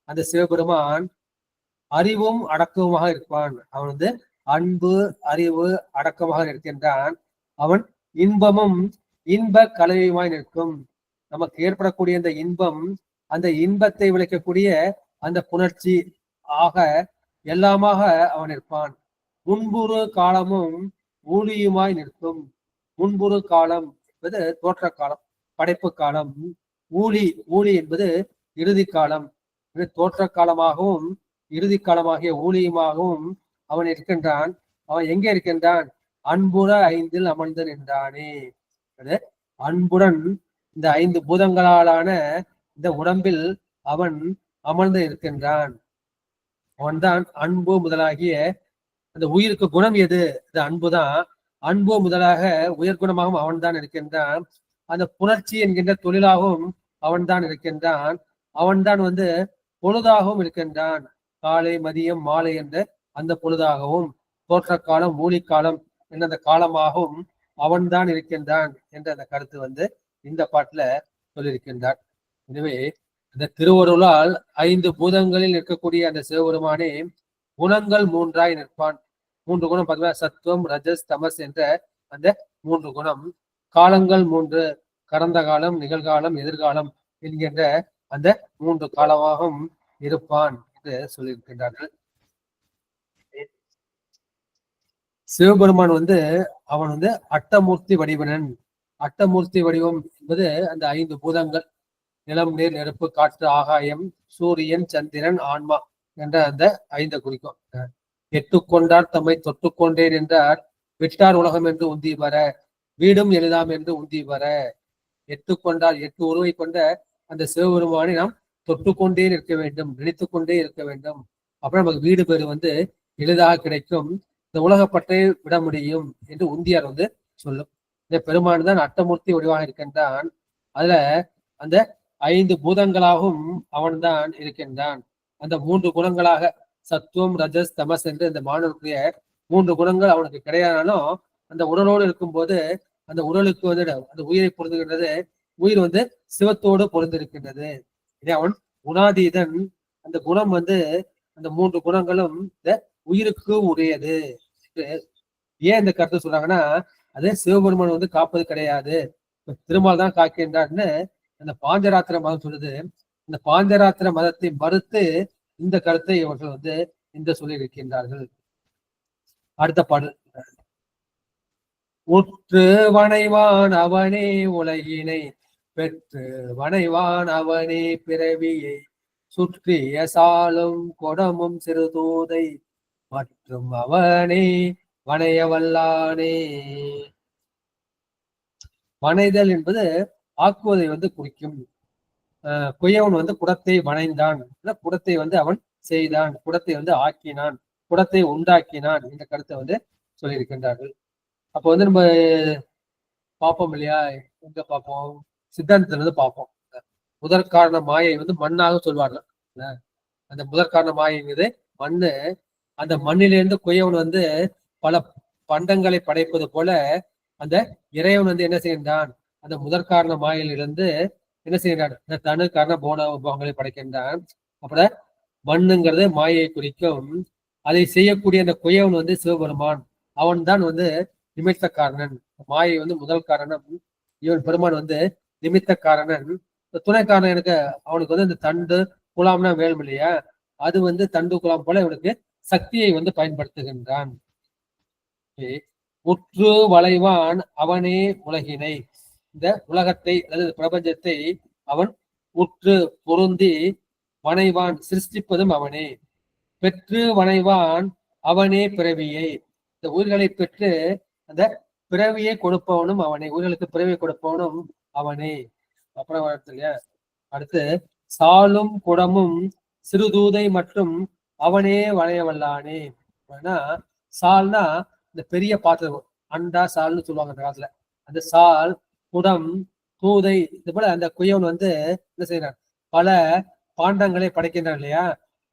அந்த சிவபெருமான் அறிவும் அடக்கமாக இருப்பான். அவன் அன்பு, அறிவு, அடக்கமாக இருக்கின்றான். அவன் இன்பமும் இன்ப கலவையுமாய் நிற்கும். நமக்கு ஏற்படக்கூடிய இந்த இன்பம், அந்த இன்பத்தை விளைக்கக்கூடிய அந்த புணர்ச்சி ஆக எல்லாமாக அவன் இருப்பான். முன்புறு காலமும் ஊழியுமாய் நிற்கும். முன்புறு காலம் என்பது தோற்ற காலம், படைப்பு காலம். ஊழி என்பது இறுதி காலம். தோற்ற காலமாகவும் இறுதி காலமாகிய ஊழியுமாகவும் அவன் இருக்கின்றான். அவன் எங்கே இருக்கின்றான்? அன்புற 5ல் அமர்ந்து நின்றானே. அன்புடன் இந்த 5 பூதங்களாலான இந்த உடம்பில் அவன் அமர்ந்து இருக்கின்றான். அவன்தான் அன்பு முதலாகிய அந்த உயிருக்கு குணம் எது? இந்த அன்புதான். அன்பு முதலாக உயர்குணமாகவும் அவன்தான் இருக்கின்றான். அந்த புணர்ச்சி என்கின்ற தொழிலாகவும் அவன்தான் இருக்கின்றான். அவன்தான் பொழுதாகவும் இருக்கின்றான். காலை, மதியம், மாலை என்ற அந்த பொழுதாகவும், தோற்ற காலம், ஊழிக்காலம் என்ற அந்த காலமாகவும் அவன்தான் இருக்கின்றான் என்ற அந்த கருத்து இந்த பாட்டுல சொல்லியிருக்கின்றார். எனவே இந்த திருவருளால் 5 பூதங்களில் இருக்கக்கூடிய அந்த சிவபெருமானே குணங்கள் 3ஆய் நிற்பான். 3 குணம் பார்த்தீங்கன்னா சத்துவம், ரஜஸ், தமஸ் என்ற அந்த 3 குணம். காலங்கள் 3, கடந்த காலம், நிகழ்காலம், எதிர்காலம் என்கின்ற அந்த 3 காலமாகவும் இருப்பான் என்று சொல்லியிருக்கின்றார்கள். சிவபெருமான் அவன் அட்டமூர்த்தி வடிவனன். அட்டமூர்த்தி வடிவம் என்பது அந்த 5 பூதங்கள், நிலம், நீர், நெருப்பு, காற்று, ஆகாயம், சூரியன், சந்திரன், ஆன்மா என்ற அந்த 5 குறிக்கும். எட்டுக்கொண்டார் தம்மை தொட்டுக்கொண்டேன் என்றார் விட்டார் உலகம் என்று உந்தி வர வீடும் எளிதாம் என்று உந்தி வர. எட்டுக்கொண்டார் 8 உருவை கொண்ட அந்த சிவபெருமானை நாம் தொட்டுக்கொண்டே இருக்க வேண்டும், நினைத்து கொண்டே இருக்க வேண்டும். அப்புறம் நமக்கு வீடு பேரு எளிதாக கிடைக்கும், இந்த உலகப்பற்றை விட முடியும் என்று உந்தியார் சொல்லும். இந்த பெருமான் தான் அட்டமூர்த்தி வடிவாக இருக்கின்றான். அதுல அந்த 5 பூதங்களாகவும் அவன்தான் இருக்கின்றான். அந்த 3 குணங்களாக சத்துவம், ரஜஸ், தமஸ் என்று இந்த மாணவனுடைய 3 குணங்கள் அவனுக்கு கிடையாதாலும் அந்த உடலோடு இருக்கும்போது அந்த உடலுக்கு அந்த உயிரை பொருந்துகின்றது உயிர் வந்து சிவத்தோடு பொருந்திருக்கின்றது. அவன் குணாதீதன். அந்த குணம் வந்து அந்த 3 குணங்களும் இந்த உயிருக்கு உடையது. ஏன் இந்த கருத்தை சொல்றாங்கன்னா, அது சிவபெருமான் வந்து காப்பது கிடையாது, திருமால் தான் காக்கின்றான்னு அந்த பாஞ்சராத்திர மதம் சொல்லுது. இந்த பாஞ்சராத்திர மதத்தை மறுத்து இந்த கருத்தை இவர்கள் வந்து இந்த சொல்லி இருக்கின்றார்கள். அடுத்த பாடல். உற்று வனைவான் அவனே உலகினை பெற்று வனைவான் அவனே பிறவியை சுற்றிய சாலும் கொடமும் சிறுதூதை மற்றும் அவனே வனைய வல்லானே. வனைதல் என்பது ஆக்குவதை வந்து குறிக்கும். குயவன் வந்து குடத்தை வனைந்தான், குடத்தை வந்து அவன் செய்தான், குடத்தை வந்து ஆக்கினான், குடத்தை உண்டாக்கினான் என்ற கருத்தை வந்து சொல்லியிருக்கின்றார்கள். அப்போ வந்து நம்ம பார்ப்போம் இல்லையா, எங்க பார்ப்போம், சித்தாந்தத்துல இருந்து பார்ப்போம். முதற்காரண மாயை வந்து மண்ணாக சொல்வார்கள். அந்த முதற்காரண மாயைங்கிறது மண்ணு. அந்த மண்ணிலிருந்து குயவன் வந்து பல பண்டங்களை படைப்பது போல அந்த இறைவன் வந்து என்ன செய்கின்றான், அந்த முதற்காரண மாயிலிருந்து என்ன செய்கின்றான், இந்த தனு காரண போன உபங்களை படைக்கின்றான். அப்புறம் மண்ணுங்கிறது மாயை குறிக்கும். அதை செய்யக்கூடிய அந்த குயவன் வந்து சிவபெருமான். அவன் தான் வந்து நிமித்த காரணன். மாயை வந்து முதல் காரணம், இவன் பெருமான் வந்து நிமித்த காரணன். துணை காரணம் எனக்கு அவனுக்கு வந்து இந்த தண்டு குலாம்னா வேணும் இல்லையா, அது வந்து தண்டு குலாம் போல இவனுக்கு சக்தியை வந்து பயன்படுத்துகின்றான். உற்று வளைவான் அவனே உலகினை, இந்த உலகத்தை அல்லது பிரபஞ்சத்தை அவன் உற்று பொருந்தி வனைவான், சிருஷ்டிப்பதும் அவனே. பெற்று வனைவான் அவனே பிறவியை, இந்த உயிர்களை பெற்று அந்த பிறவியை கொடுப்பவனும் அவனே, உயிர்களுக்கு பிறவியை கொடுப்பவனும் அவனே. அப்புறம் இல்லையா, அடுத்து சாலும் குடமும் சிறுதூதை மற்றும் அவனே வளைய வல்லானே. சால்னா இந்த பெரிய பாத்திரம், அண்டா சால்னு சொல்லுவாங்க அந்த காலத்துல. அந்த சால், குடம், தூதை, இது போல அந்த குயவன் வந்து என்ன செய்யறார், பல பாண்டங்களை படைக்கின்றார் இல்லையா.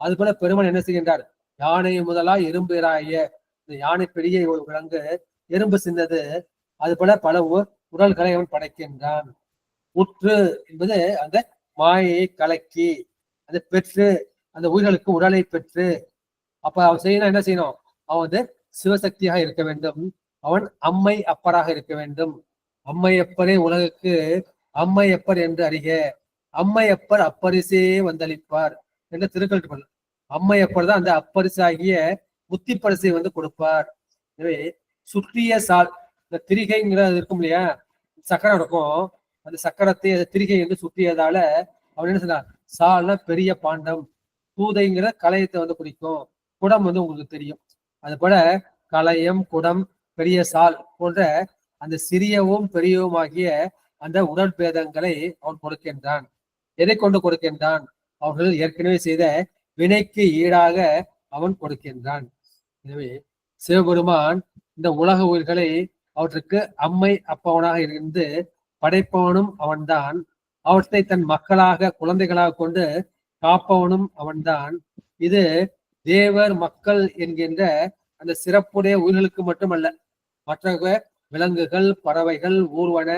அது போல பெருமான் என்ன செய்கின்றார், யானை முதலா எறும்புராய, இந்த யானை பெரிய ஒரு விலங்கு, எறும்பு சின்னது, அது போல பல உடல்களை அவன் படைக்கின்றான். உற்று என்பது அந்த மாயை கலக்கி அதை பெற்று அந்த உயிர்களுக்கு உடலை பெற்று, அப்ப அவன் செய்யணும் என்ன செய்யணும், அவன் வந்து சிவசக்தியாக இருக்க வேண்டும், அவன் அம்மை அப்பராக இருக்க வேண்டும். அம்மையப்பரே உலகுக்கு அம்மையப்பர் என்று அறிக, அம்மையப்பர் அப்பரிசே வந்தளிப்பார் என்று திருக்கல். அம்மையப்பர் தான் அந்த அப்பரிசாகிய புத்தி பரிசை வந்து கொடுப்பார். எனவே சுற்றிய சால், இந்த திரிகைங்கிறது இருக்கும் இல்லையா, சக்கரம் இருக்கும், அந்த சக்கரத்தை அந்த திரிகை வந்து சுற்றியதால அவன் என்ன சொன்னார், சால்னா பெரிய பாண்டம், தூதைங்கிற கலையத்தை வந்து குறிக்கும், குடம் வந்து உங்களுக்கு தெரியும். அது போல கலையம், குடம், பெரிய சால் போன்ற அந்த சிறியவும் பெரியவும் ஆகிய அந்த உடல் பேதங்களை அவன் கொடுக்கின்றான். எதை கொண்டு கொடுக்கின்றான், அவர்கள் ஏற்கனவே செய்த வினைக்கு ஈடாக அவன் கொடுக்கின்றான். எனவே சிவபெருமான் இந்த உலக உயிர்களை அவற்றுக்கு அம்மை அப்பவனாக இருந்து படைப்பவனும் அவன்தான், அவற்றை தன் மக்களாக குழந்தைகளாக கொண்டு காப்பவனும் அவன்தான். இது தேவர் மக்கள் என்கின்ற அந்த சிறப்புடைய உயிர்களுக்கு மட்டுமல்ல, மற்ற விலங்குகள், பறவைகள், ஊர்வன,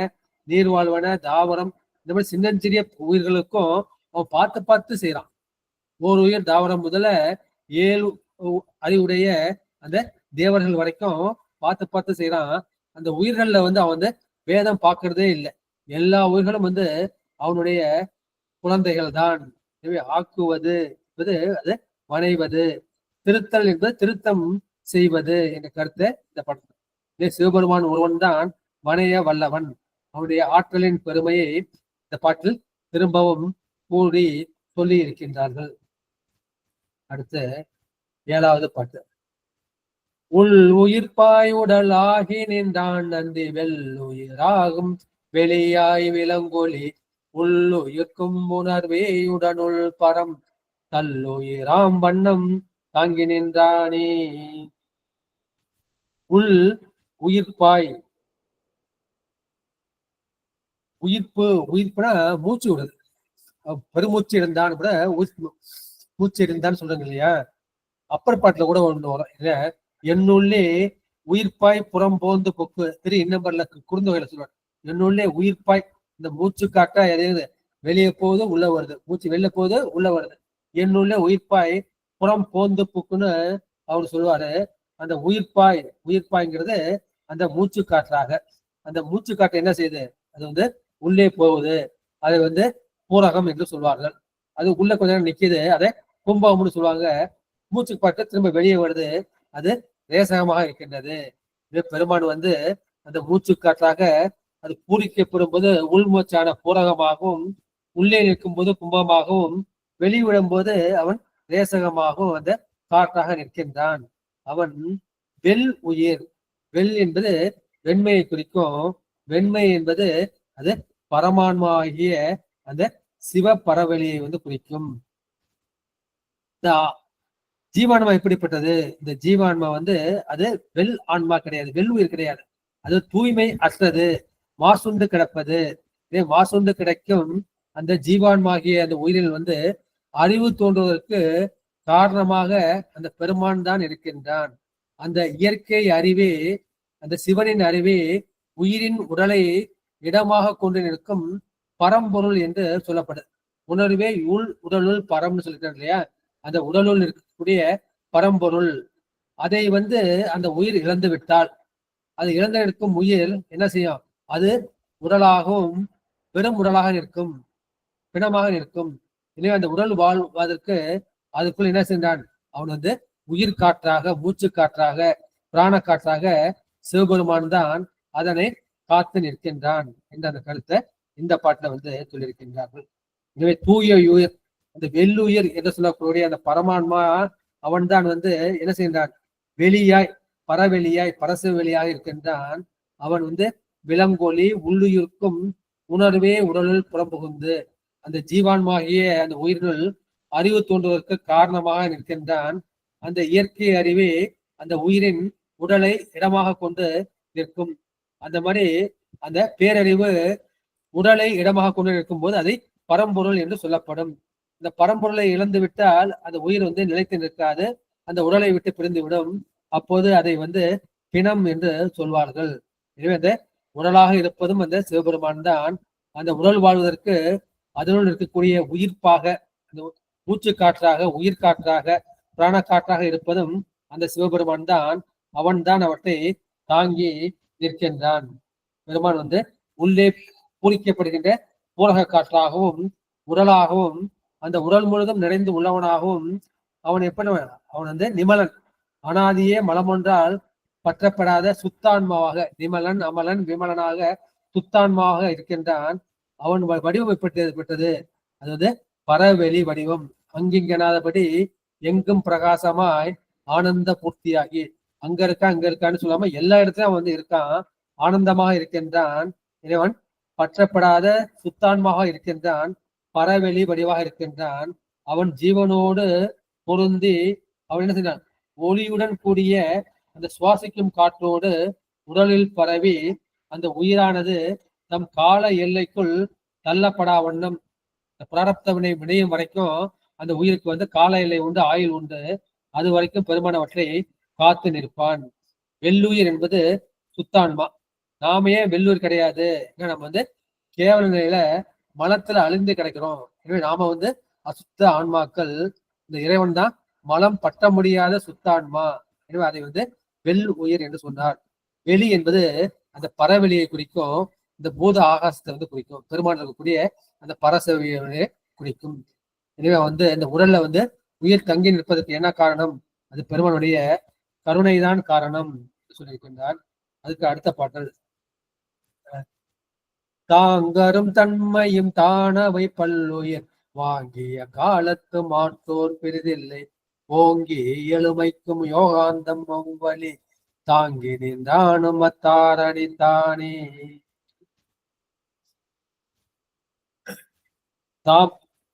நீர்வாழ்வன, தாவரம், இந்த மாதிரி சின்னஞ்சிறிய உயிர்களுக்கும் அவன் பார்த்து பார்த்து செய்யறான். ஓர் உயிர் தாவரம் முதல்ல 7 அறிவுடைய அந்த தேவர்கள் வரைக்கும் பார்த்து பார்த்து செய்யறான். அந்த உயிர்கள்ல வந்து அவன் வந்து வேதம் பார்க்கறதே இல்லை. எல்லா உயிர்களும் வந்து அவனுடைய குழந்தைகள் தான். எனவே ஆக்குவது என்பது அது வனைவது, திருத்தல் என்பது திருத்தம் செய்வது என்ற கருத்தை இந்த படத்தில் சிவபெருமான் ஒருவன் தான் வனைய வல்லவன். அவனுடைய ஆற்றலின் பெருமையை இந்த பாட்டில் திரும்பவும் கூடி சொல்லி இருக்கின்றார்கள். அடுத்து 7வது பாட்டு. உள் உயிர்ப்பாய் உடல் ஆகி நின்றான் நந்தி வெள்ளுயிராகும் வெளியாய் விலங்கொலி உள்ளுயிர்க்கும் உணர்வேயுடனுள் பரம் தல்லுயிராம் வண்ணம் தாங்கி நின்றானே. உள் உயிர்ப்பாய், உயிர்ப்பு, உயிர்ப்புனா மூச்சு விடுது, பெருமூச்சு இருந்தான்னு கூட மூச்சு இருந்தான்னு சொல்றாங்க இல்லையா. அப்பர் பாட்டுல கூட ஒண்ணு வரும், என்னுள்ளே உயிர்ப்பாய் புறம் போந்து பொக்கு திரு இன்னம்பர்ல குறுந்தொகையில சொல்றாரு, என்னுள்ளே உயிர்ப்பாய் இந்த மூச்சு காற்றா எது வெளியே போகுது உள்ள வருது, மூச்சு வெளில போகுது உள்ள வருது. என்னுள்ள உயிர்ப்பாய் புறம் போந்து பூக்குன்னு அவர் சொல்லுவாரு. அந்த உயிர்ப்பாய்ங்கிறது அந்த மூச்சு காற்றாக, அந்த மூச்சு காற்று என்ன செய்யுது, அது வந்து உள்ளே போகுது. அதை வந்து பூரகம் என்று சொல்வார்கள். அது உள்ள கொஞ்ச நேரம் நிக்குது, அதை கும்பகம்னு சொல்லுவாங்க. மூச்சு காற்று திரும்ப வெளியே வருது, அது ரேசகமாக இருக்கின்றது. பெருமான் வந்து அந்த மூச்சு காற்றாக அது பூரிக்கப்படும் போது உள்மூச்சான பூரகமாகவும், உள்ளே நிற்கும் போது கும்பமாகவும், வெளிவிடும் போது அவன் ரேசகமாகவும் அந்த காற்றாக நிற்கின்றான். அவன் வெள் உயிர். வெள் என்பது வெண்மையை குறிக்கும். வெண்மை என்பது அது பரமான்மாகிய அந்த சிவ பரவெளியை வந்து குறிக்கும். இந்த ஜீவான்மா எப்படிப்பட்டது? இந்த ஜீவான்மா வந்து அது வெள் ஆன்மா கிடையாது, வெள் உயிர் கிடையாது. அது தூய்மை அற்றது, மாசுண்டு கிடப்பது. மாசுண்டு கிடைக்கும் அந்த ஜீவான்மாகிய அந்த உயிரில் வந்து அறிவு தோன்றுவதற்கு காரணமாக அந்த பெருமான் தான் இருக்கின்றான். அந்த இயற்கை அறிவே, அந்த சிவனின் அறிவே உயிரின் உடலை இடமாக கொண்டு நிற்கும் பரம்பொருள் என்று சொல்லப்படுது. உணர்வே உடலுள் பரம்னு சொல்லிட்டாங்க இல்லையா, அந்த உடலுள் இருக்கக்கூடிய பரம்பொருள். அதை வந்து அந்த உயிர் இழந்து விட்டால், அது இழந்து நிற்கும் உயிர் என்ன செய்யும், அது உடலாகவும் பெரும் உடலாக நிற்கும், பிணமாக நிற்கும். எனவே அந்த உடல் வாழ்வதற்கு அதுக்குள் என்ன செய்தான், அவன் வந்து உயிர் காற்றாக, மூச்சு காற்றாக, பிராண காற்றாக சிவபெருமான் தான் அதனை காத்து நிற்கின்றான் என்ற அந்த கருத்தை இந்த பாட்டுல வந்து சொல்லியிருக்கின்றார்கள். எனவே தூய உயிர், அந்த வெள்ளுயிர் என்று சொல்லக்கூடிய அந்த பரமான்மா அவன் தான் வந்து என்ன செய்கின்றான், வெளியாய் பரவெளியாய் பரசு வெளியாக இருக்கின்றான். அவன் வந்து விலங்கொலி உள்ளுயிருக்கும் உணர்வே உடலில் புறம்புகுந்து அந்த ஜீவான்மாகிய அந்த உயிர்கள் அறிவு தோன்றுவதற்கு காரணமாக நிற்கின்றான். அந்த இயற்கை அறிவே அந்த உயிரின் உடலை இடமாக கொண்டு நிற்கும். அந்த மாதிரி அந்த பேரறிவு உடலை இடமாக கொண்டு நிற்கும் போது அதை பரம்பொருள் என்று சொல்லப்படும். இந்த பரம்பொருளை இழந்து விட்டால் அந்த உயிர் வந்து நிலைத்து நிற்காது, அந்த உடலை விட்டு பிரிந்து விடும். அப்போது அதை வந்து பிணம் என்று சொல்வார்கள். எனவே அந்த உடலாக இருப்பதும் அந்த சிவபெருமான் தான். அந்த உடல் வாழ்வதற்கு அதனுள் இருக்கக்கூடிய உயிர்ப்பாக, அந்த மூச்சு காற்றாக, உயிர் காற்றாக, பிராண காற்றாக இருப்பதும் அந்த சிவபெருமான் தான். அவன் தான் அவற்றை தாங்கி நிற்கின்றான். பெருமான் வந்து உள்ளே பூரிக்கப்படுகின்ற பூரக காற்றாகவும் உடலாகவும், அந்த உடல் முழுதும் நிறைந்து உள்ளவனாகவும், அவன் எப்படி, அவன் வந்து நிமலன், அனாதியே மலமொன்றால் பற்றப்படாத சுத்தான்மாவாக, நிமலன் அமலன் விமலனாக சுத்தான்மாவாக இருக்கின்றான். அவன் வடிவம் எப்பட்டது, அதாவது பரவெளி வடிவம், அங்கிங்கனாதபடி எங்கும் பிரகாசமாய் ஆனந்த பூர்த்தியாகி, அங்க இருக்கான்னு சொல்லாம எல்லா இடத்துலயும் அவன் வந்து இருக்கான், ஆனந்தமாக இருக்கின்றான். இறைவன் பற்றப்படாத சுத்தான்மாக இருக்கின்றான், பரவெளி வடிவாக இருக்கின்றான். அவன் ஜீவனோடு பொருந்தி அவன் என்ன செய்தான், ஒளியுடன் கூடிய அந்த சுவாசிக்கும் காற்றோடு உடலில் பரவி அந்த உயிரானது தம் கால எல்லைக்குள் தள்ளப்படா வண்ணம், பிராரப்தவினை வினையும் வரைக்கும் அந்த உயிருக்கு வந்து கால எல்லை உண்டு, ஆயுள் உண்டு. அது வரைக்கும் பெருமானவற்றை காத்து நிற்பான். வெள்ளுயிர் என்பது சுத்தான்மா. நாம ஏன் வெள்ளூர் கிடையாது, நம்ம வந்து கேவல நிலையில மலத்துல அழிந்து கிடைக்கிறோம். எனவே நாம வந்து அசுத்த ஆன்மாக்கள். இந்த இறைவன் தான் மலம் பட்ட முடியாத சுத்தான்மா. எனவே அதை வந்து வெள் உயிர் என்று சொன்னார். வெளி என்பது அந்த பரவெளியை குறிக்கும், இந்த பூத ஆகாசத்தை வந்து குறிக்கும், பெருமான் இருக்கக்கூடிய அந்த பரசவியை குறிக்கும். எனவே வந்து இந்த உடல்ல வந்து உயிர் தங்கி நிற்பதற்கு என்ன காரணம், அது பெருமானுடைய கருணைதான் காரணம் சொல்லியிருக்கின்றார். அதுக்கு அடுத்த பாடல், தாங்கரும் தன்மையும் தானவை பல்லுயிர் வாங்கிய காலத்து மாற்றோர் பெரிதில்லை, ஓங்கி எழுமைக்கும் யோகாந்தம் வழி தாங்கி நின்றானும் அத்தாரணி தானே.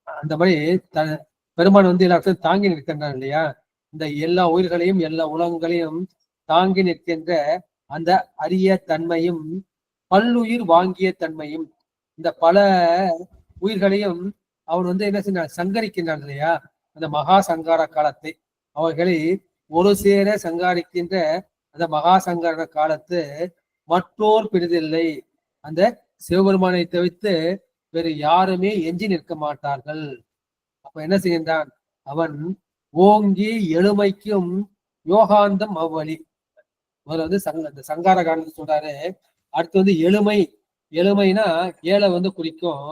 அந்த மாதிரி பெருமான் வந்து எல்லாத்தையும் தாங்கி நிற்கின்றான் இல்லையா, இந்த எல்லா உயிர்களையும் எல்லா உலகங்களையும் தாங்கி நிற்கின்ற அந்த அரிய தன்மையும் பல்லுயிர் வாங்கிய தன்மையும், இந்த பல உயிர்களையும் அவன் வந்து என்ன செய்ய சங்கரிக்கின்றான் இல்லையா, அந்த மகா சங்கார காலத்தை அவர்களை ஒரு சேர சங்காரிக்கின்ற அந்த மகா சங்கார காலத்து மற்றோர் பிடிதில்லை, அந்த சிவபெருமானை தவிர்த்து வேறு யாருமே எஞ்சி நிற்க மாட்டார்கள். அப்ப என்ன செய்கின்றான் அவன்? ஓங்கி எழுமைக்கும் யோகாந்தம் அவ்வழி. முதல்ல வந்து இந்த சங்கார காரணத்தை சொல்றாரு. அடுத்து வந்து எழுமை. எழுமைனா ஏழை வந்து குறிக்கும்.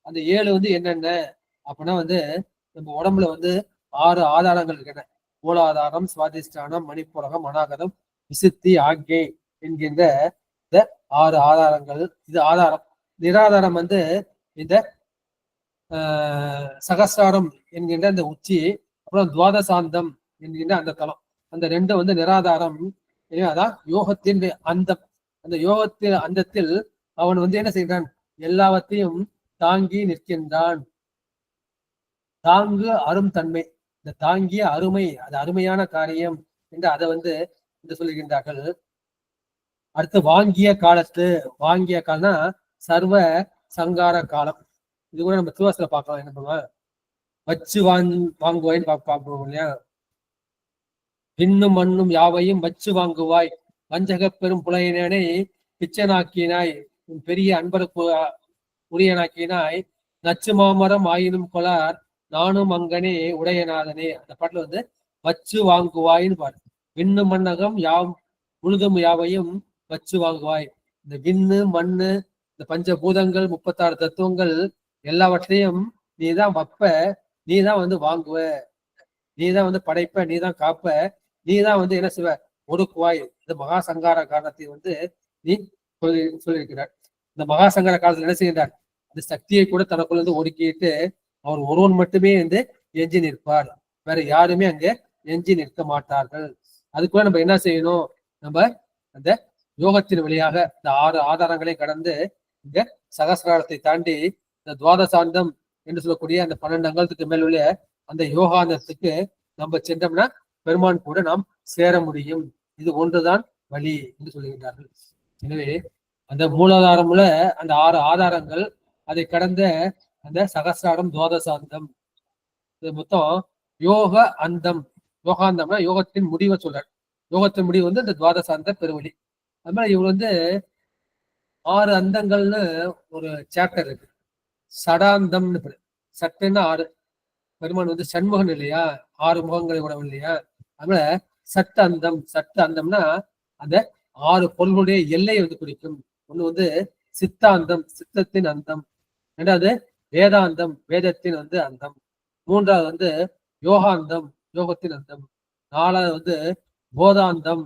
அந்த ஏழு வந்து என்னென்ன அப்படின்னா வந்து நம்ம உடம்புல வந்து 6 ஆதாரங்கள் இருக்கின்றன. மூலாதாரம், சுவாதிஷ்டானம், மணிப்புரகம், அநாகதம், விசுத்தி, ஆக்ஞை என்கின்ற இந்த 6 ஆதாரங்கள். இது ஆதாரம். நிராதாரம் வந்து இந்த சகசிராரம் என்கின்ற அந்த உச்சி, அப்புறம் துவாதசாந்தம் என்கின்ற அந்த தலம். அந்த ரெண்டும் வந்து நிராதாரம். அதான் யோகத்தின் அந்தம். அந்த யோகத்தின் அந்தத்தில் அவன் வந்து என்ன செய்கிறான்? எல்லாவற்றையும் தாங்கி நிற்கின்றான். தாங்கு அரும் தன்மை. இந்த தாங்கிய அருமை, அது அருமையான காரியம் என்று அதை வந்து சொல்லுகின்றார்கள். அடுத்து வாங்கிய காலத்து. வாங்கிய காலம்னா சர்வ சங்கார காலம். இது கூட நம்ம திருவாசல பார்க்கலாம். என்ன பண்ணுவோம்? வச்சு வாங்குவாயின்னு பார்ப்போம் இல்லையா? விண்ணும் மண்ணும் யாவையும் வச்சு வாங்குவாய், வஞ்சக பெரும் புலையனே பிச்சனாக்கினாய், உன் பெரிய அன்பருக்கு உரியனாக்கினாய், நச்சு மாமரம் ஆயினும் கொளார் நானும் அங்கனே உடையநாதனே. அந்த பாட்டுல வந்து வச்சு வாங்குவாயின்னு பாரு. விண்ணு மண்ணகம் முழுதும் யாவையும் வச்சு வாங்குவாய். இந்த விண்ணு மண்ணு, இந்த பஞ்சபூதங்கள், 36 தத்துவங்கள் எல்லாவற்றையும் நீதான் வைப்ப, நீதான் வந்து வாங்குவ, நீதான் வந்து படைப்ப, நீதான் காப்ப, நீதான் வந்து என்ன செய்வ? ஒடுக்குவாய். இந்த மகா சங்கார காரணத்தை வந்து நீ சொல்லியிருக்கிறார். இந்த மகா சங்கார காலத்துல என்ன செய்கின்றார்? இந்த சக்தியை கூட தனக்குள்ள இருந்து ஒடுக்கிட்டு அவர் ஒருவன் மட்டுமே வந்து எஞ்சி நிற்பார். வேற யாருமே அங்க எஞ்சி நிற்க மாட்டார்கள். அதுக்குள்ள நம்ம என்ன செய்யணும்? நம்ம அந்த யோகத்தின் வழியாக இந்த 6 ஆதாரங்களை கடந்து இங்க சகசிராரத்தை தாண்டி இந்த துவாதசாந்தம் என்று சொல்லக்கூடிய அந்த 12 அங்கத்துக்கு மேல் உள்ள அந்த யோகாந்தத்துக்கு நம்ம சென்றோம்னா பெருமான் கூட நாம் சேர முடியும். இது ஒன்றுதான் வழி என்று சொல்லுகின்றார்கள். எனவே அந்த மூலாதாரமுள்ள அந்த 6 ஆதாரங்கள், அதை கடந்த அந்த சகசிராரம், துவாதசாந்தம், இது மொத்தம் யோக அந்தம். யோகாந்தம்னா யோகத்தின் முடிவை சொல்றார். யோகத்தின் முடிவு வந்து இந்த துவாதசாந்த பெருவழி. அது மாதிரி இவர் வந்து 6 அந்தங்கள்னு ஒரு சாப்டர் இருக்கு. சடாந்தம்னு பேரு. சட்டுன்னா 6. பெருமான் வந்து சண்முகன் இல்லையா? 6 முகங்களை உடவு இல்லையா? அதனால சட்ட அந்தம். சட்ட அந்தம்னா அந்த 6 பொருளுடைய எல்லையை வந்து குறிக்கும். ஒண்ணு வந்து சித்தாந்தம், சித்தத்தின் அந்தம். ரெண்டாவது வேதாந்தம், வேதத்தின் வந்து அந்தம். மூன்றாவது வந்து யோகாந்தம், யோகத்தின் அந்தம். 4வது வந்து போதாந்தம்.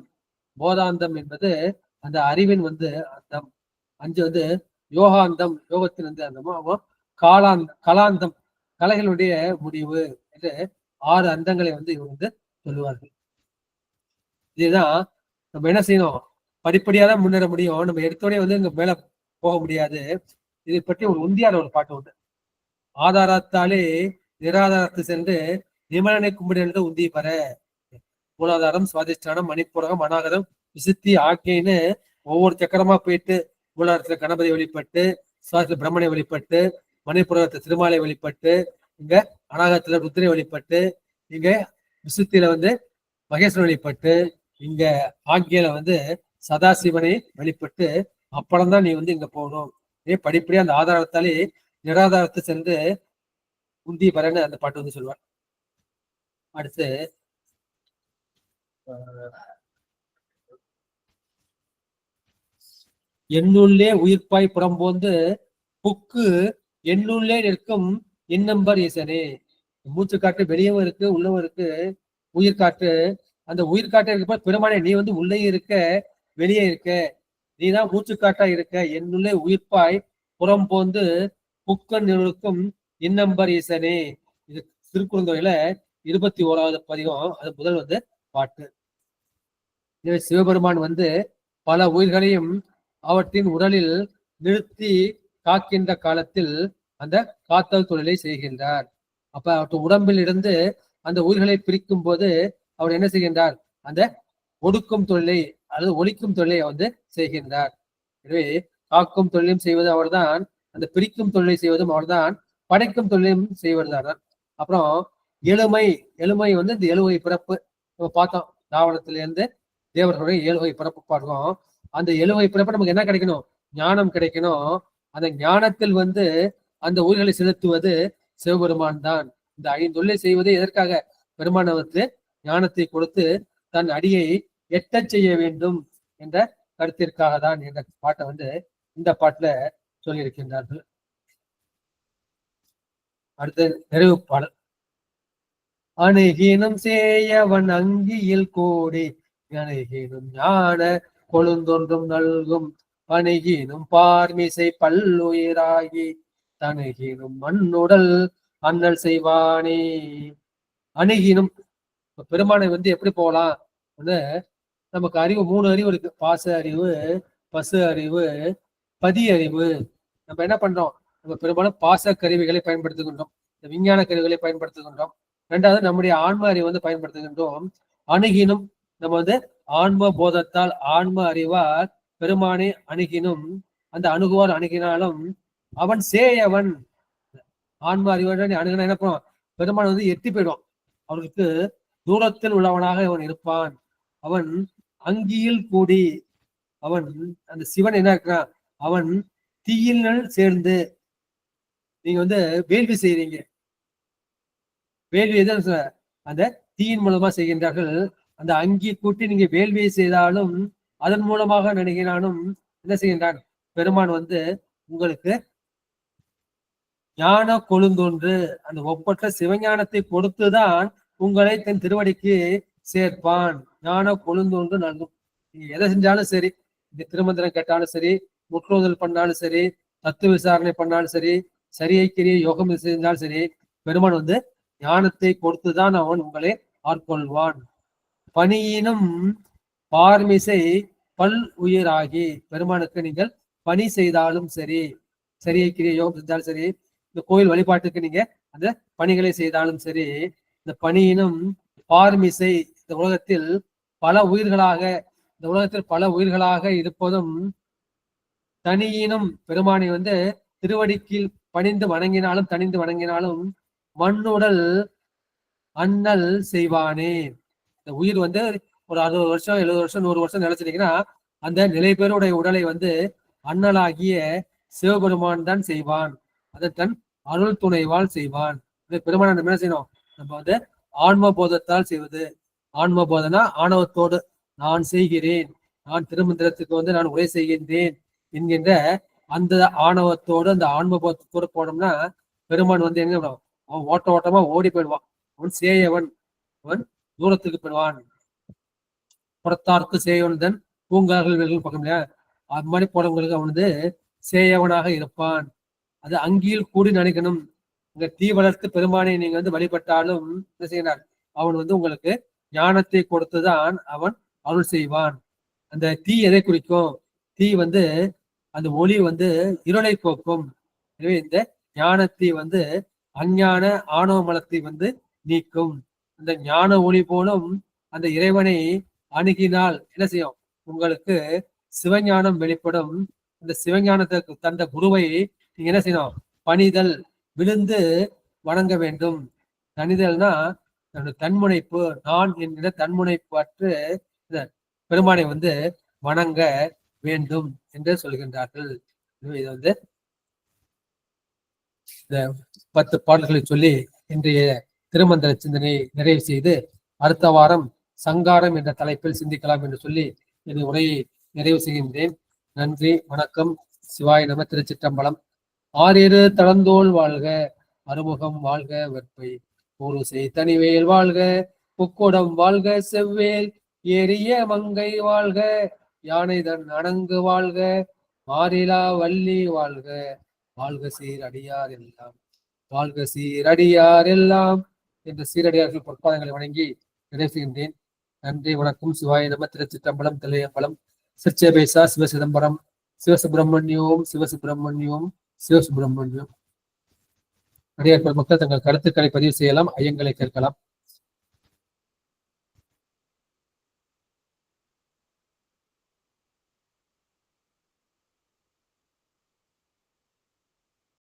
போதாந்தம் என்பது அந்த அறிவின் வந்து அந்தம். 5 வந்து யோகாந்தம், யோகத்தின் வந்து அந்தமும். கலாந்தம், கலைகளுடைய முடிவு என்று 6 அந்தங்களை வந்து இவர் வந்து சொல்லுவார்கள். இதுதான் நம்ம என்ன செய்யணும்? படிப்படியா தான் முன்னேற முடியும். நம்ம எடுத்தோடனே வந்து இங்க மேல போக முடியாது. இதை பற்றி ஒரு உந்தியார் ஒரு பாட்டு உண்டு. ஆதாரத்தாலே நிராதாரத்து சென்று நிமலனை கும்பிடு என்று உந்தி பெற. மூலாதாரம், சுவாதிஷ்டானம், மணிப்புரகம், அநாகதம், விசுத்தி, ஆக்கைன்னு ஒவ்வொரு சக்கரமா போயிட்டு மூலாதாரத்துல கணபதி வழிபட்டு, சுவாசத்துல பிரம்மனை வழிபட்டு, மணிப்புரகத்துல திருமாலை வழிபட்டு, இங்க அநாகத்துல ருத்ரை வழிபட்டு, இங்க விசுத்தியில வந்து மகேஸ்வரன் வழிபட்டு, இங்க ஆக்கியில வந்து சதாசிவனை வழிபட்டு, அப்புறம்தான் நீ வந்து இங்க போகணும். படிப்படியா அந்த ஆதாரத்தாலே நிராதாரத்தை சென்று உந்தி பெறன்னு அந்த பாட்டு வந்து சொல்லுவார். அடுத்து என்னுள்ளே உயிர்ப்பாய் புறம்போந்து புக்கு என்னுள்ளே நிற்கும் இன்னம்பர் ஈசனே. மூச்சு காற்று வெளியவும் இருக்கு, உள்ளவும் இருக்கு. உயிர் காற்று, அந்த உயிர் காற்று இருக்கப்ப பெருமானே நீ வந்து உள்ளே இருக்க, வெளியே இருக்க, நீதான் மூச்சு காற்றா இருக்க. என்னுள்ளே உயிர்ப்பாய் புறம் போந்து புக்கன் இருக்கும் இன்னம்பர் ஈசனே. இது திருக்குறந்தொகையில 21வது பதிகம். அது முதல் வந்து பாட்டு. சிவபெருமான் வந்து பல உயிர்களையும் அவற்றின் உடலில் நிறுத்தி காக்கின்ற காலத்தில் அந்த காத்தல் தொழிலை செய்கின்றார். அப்ப அவற்றின் உடம்பில் இருந்து அந்த உயிர்களை பிரிக்கும் போது அவர் என்ன செய்கின்றார்? அந்த ஒடுக்கும் தொழிலை அல்லது ஒழிக்கும் தொழிலை வந்து செய்கின்றார். எனவே காக்கும் தொழிலையும் செய்வது அவர்தான், அந்த பிரிக்கும் தொழிலை செய்வதும் அவர்தான், படைக்கும் தொழிலையும் செய்வதுதான். அப்புறம் எழுமை. எழுமை வந்து இந்த எழுவகை பிறப்பு நம்ம பார்த்தோம். தாவரத்திலிருந்து தேவர்களுடைய 7 வகை பிறப்பு பார்க்கிறோம். அந்த 7 வகை பிறப்பு நமக்கு என்ன கிடைக்கணும்? ஞானம் கிடைக்கணும். அந்த ஞானத்தில் வந்து அந்த உயிர்களை செலுத்துவது சிவபெருமான் தான். இந்த 5 தொழிலை செய்வது எதற்காக? பெருமானவருக்கு ஞானத்தை கொடுத்து தன் அடியை எட்டச் செய்ய வேண்டும் என்ற கருத்திற்காக தான் என்ற பாட்டை வந்து இந்த பாட்டுல சொல்லியிருக்கின்றார்கள். அடுத்த நிறைவு பாடல். அணுகினும் சேயவன் அங்கியில் கோடி அணுகினும் ஞான கொழுந்தொன்றும் நல்கும் பணுகினும் பார்மிசை பல்லுயிராகி தணுகினும் மண்ணுடல் அண்ணல் செய்வானே. அணுகினும் பெருமானை வந்து எப்படி போகலாம்? நமக்கு அறிவு 3 அறிவு இருக்கு. பாச அறிவு, பசு அறிவு, பதி அறிவு. நம்ம என்ன பண்றோம்? நம்ம பெரும்பாலும் பாச கருவிகளை பயன்படுத்துகின்றோம், விஞ்ஞான கருவிகளை பயன்படுத்துகின்றோம். 2வது நம்முடைய ஆன்ம அறிவை வந்து பயன்படுத்துகின்றோம். அணுகினும் நம்ம வந்து ஆன்ம போதத்தால் ஆன்ம அறிவால் பெருமானை அணுகினும் அந்த அணுகுவார் அணுகினாலும் அவன் சேயவன். ஆன்ம அறிவுடன் அணுகினா என்ன பண்ணுவான்? பெருமான் வந்து எட்டி போயிடுவான். அவனுக்கு தூரத்தில் உள்ளவனாக அவன் இருப்பான். அவன் அங்கியில் கூடி அவன் அந்த சிவன் என்ன இருக்கிறான்? அவன் தீயினல் சேர்ந்து நீங்க வந்து வேள்வி செய்றீங்க. வேள்வி எது? அந்த தீயின் மூலமா செய்கின்றார்கள். அந்த அங்கி கூட்டி நீங்க வேள்வியை செய்தாலும் அதன் மூலமாக நினைக்கிறானும் என்ன செய்கின்றான்? பெருமான் வந்து உங்களுக்கு ஞான கொழுந்தொன்று அந்த ஒப்பற்ற சிவஞானத்தை கொடுத்துதான் உங்களை தன் திருவடிக்கு சேர்ப்பான். ஞான கொழுந்தொன்று நல்கும். நீங்க எதை செஞ்சாலும் சரி, இந்த திருமந்திரம் கேட்டாலும் சரி, முற்றோதல் பண்ணாலும் சரி, தத்துவ விசாரணை பண்ணாலும் சரி, சரியை யோகம் செஞ்சாலும் சரி, பெருமான் வந்து ஞானத்தை கொடுத்துதான் அவன் உங்களை ஆட்கொள்வான். பணியினும் பார்மிசை பல் உயிராகி பெருமானுக்கு நீங்கள் பணி செய்தாலும் சரி, சரியை யோகம் செஞ்சாலும் சரி, இந்த கோயில் வழிபாட்டுக்கு நீங்க அந்த பணிகளை செய்தாலும் சரி, இந்த பணியினும் பார்மிசை இந்த உலகத்தில் பல உயிர்களாக இருப்பதும் தனியினும் பெருமானை வந்து திருவடிக்கு பணிந்து வணங்கினாலும் மண்ணுடல் அண்ணல் செய்வானே. இந்த உயிர் வந்து ஒரு 60 வருஷம் 70 வருஷம் 100 வருஷம் நிலைச்சிட்டீங்கன்னா அந்த நிலை பேருடைய உடலை வந்து அண்ணலாகிய சிவபெருமான் தான் செய்வான். அதை தன் அருள் துணைவால் செய்வான். பெருமான் நம்ம என்ன செய்யணும்? நம்ம வந்து ஆன்ம போதத்தால் செய்வது. ஆன்ம போதனா ஆணவத்தோடு நான் செய்கிறேன், நான் திருமந்திரத்துக்கு வந்து நான் உரை செய்கின்றேன் என்கின்ற அந்த ஆணவத்தோடு அந்த ஆன்ம போதத்தோடு போனோம்னா பெருமான் வந்து என்ன பண்ணுவான்? அவன் ஓட்டமா ஓடி போயிடுவான். அவன் சேயவன், அவன் தூரத்துக்கு போயிடுவான். புறத்தார்க்கு சேயவன் தன் பூங்கார்கள் பக்கம் இல்லையா? அது மாதிரி போறவங்களுக்கு அவன் வந்து சேயவனாக இருப்பான். அது அங்கியில் கூடி நினைக்கணும். இங்க தீ வளர்த்து பெருமானை நீங்க வந்து வழிபட்டாலும் என்ன செய்யறார்? அவன் வந்து உங்களுக்கு ஞானத்தை கொடுத்துதான் அவன் அருள் செய்வான். அந்த தீ எதை குறிக்கும்? தீ வந்து அந்த ஒளி வந்து இருளை போக்கும். எனவே இந்த ஞானத்தை வந்து அஞ்ஞான ஆணவ மலத்தை வந்து நீக்கும். அந்த ஞான ஒளி போலும் அந்த இறைவனை அணுகினால் என்ன செய்யும்? உங்களுக்கு சிவஞானம் வெளிப்படும். அந்த சிவஞானத்திற்கு தந்த குருவை நீங்க என்ன செய்யணும்? பணிதல், விழுந்து வணங்க வேண்டும். தனிதல்னா தன்முனைப்பு, நான் என்கிற தன்முனைப்பு அற்று பெருமானை வந்து வணங்க வேண்டும் என்று சொல்கின்றார்கள். இது வந்து இந்த 10 பாடல்களை சொல்லி இன்றைய திருமந்திர சிந்தனை நிறைவு செய்து அடுத்த வாரம் சங்காரம் என்ற தலைப்பில் சிந்திக்கலாம் என்று சொல்லி இந்த உரையை நிறைவு செய்கின்றேன். நன்றி, வணக்கம். சிவாய நம. திருச்சிற்றம்பலம். ஆறிரு தளந்தோள் வாழ்க, அறுமுகம் வாழ்க, வெற்பை ஒரு தனிவேல் வாழ்க, புக்குடம் வாழ்க, செவ்வேல் ஏறிய மங்கை வாழ்க, யானை தன் அணங்கு வாழ்க, மாறிலா வள்ளி வாழ்க, வாழ்க சீரடியார் எல்லாம், வாழ்க சீரடியார் எல்லாம் என்ற சீரடியார்கள் பொற்பாதங்களை வணங்கி நிறைவு செய்கின்றேன். நன்றி, வணக்கம். சிவாய நம. திருச்சிற்றம்பலம். தில்லையம்பலம். சிற்சேபேசா சிவசிதம்பரம். சிவசுப்பிரமணியோம் சிவசுப்பிரமணியோம் சிவசுப்பிரமணியம். அடியார் மக்கள் தங்கள் கருத்துக்களை பதிவு செய்யலாம், ஐயங்களை கேட்கலாம்.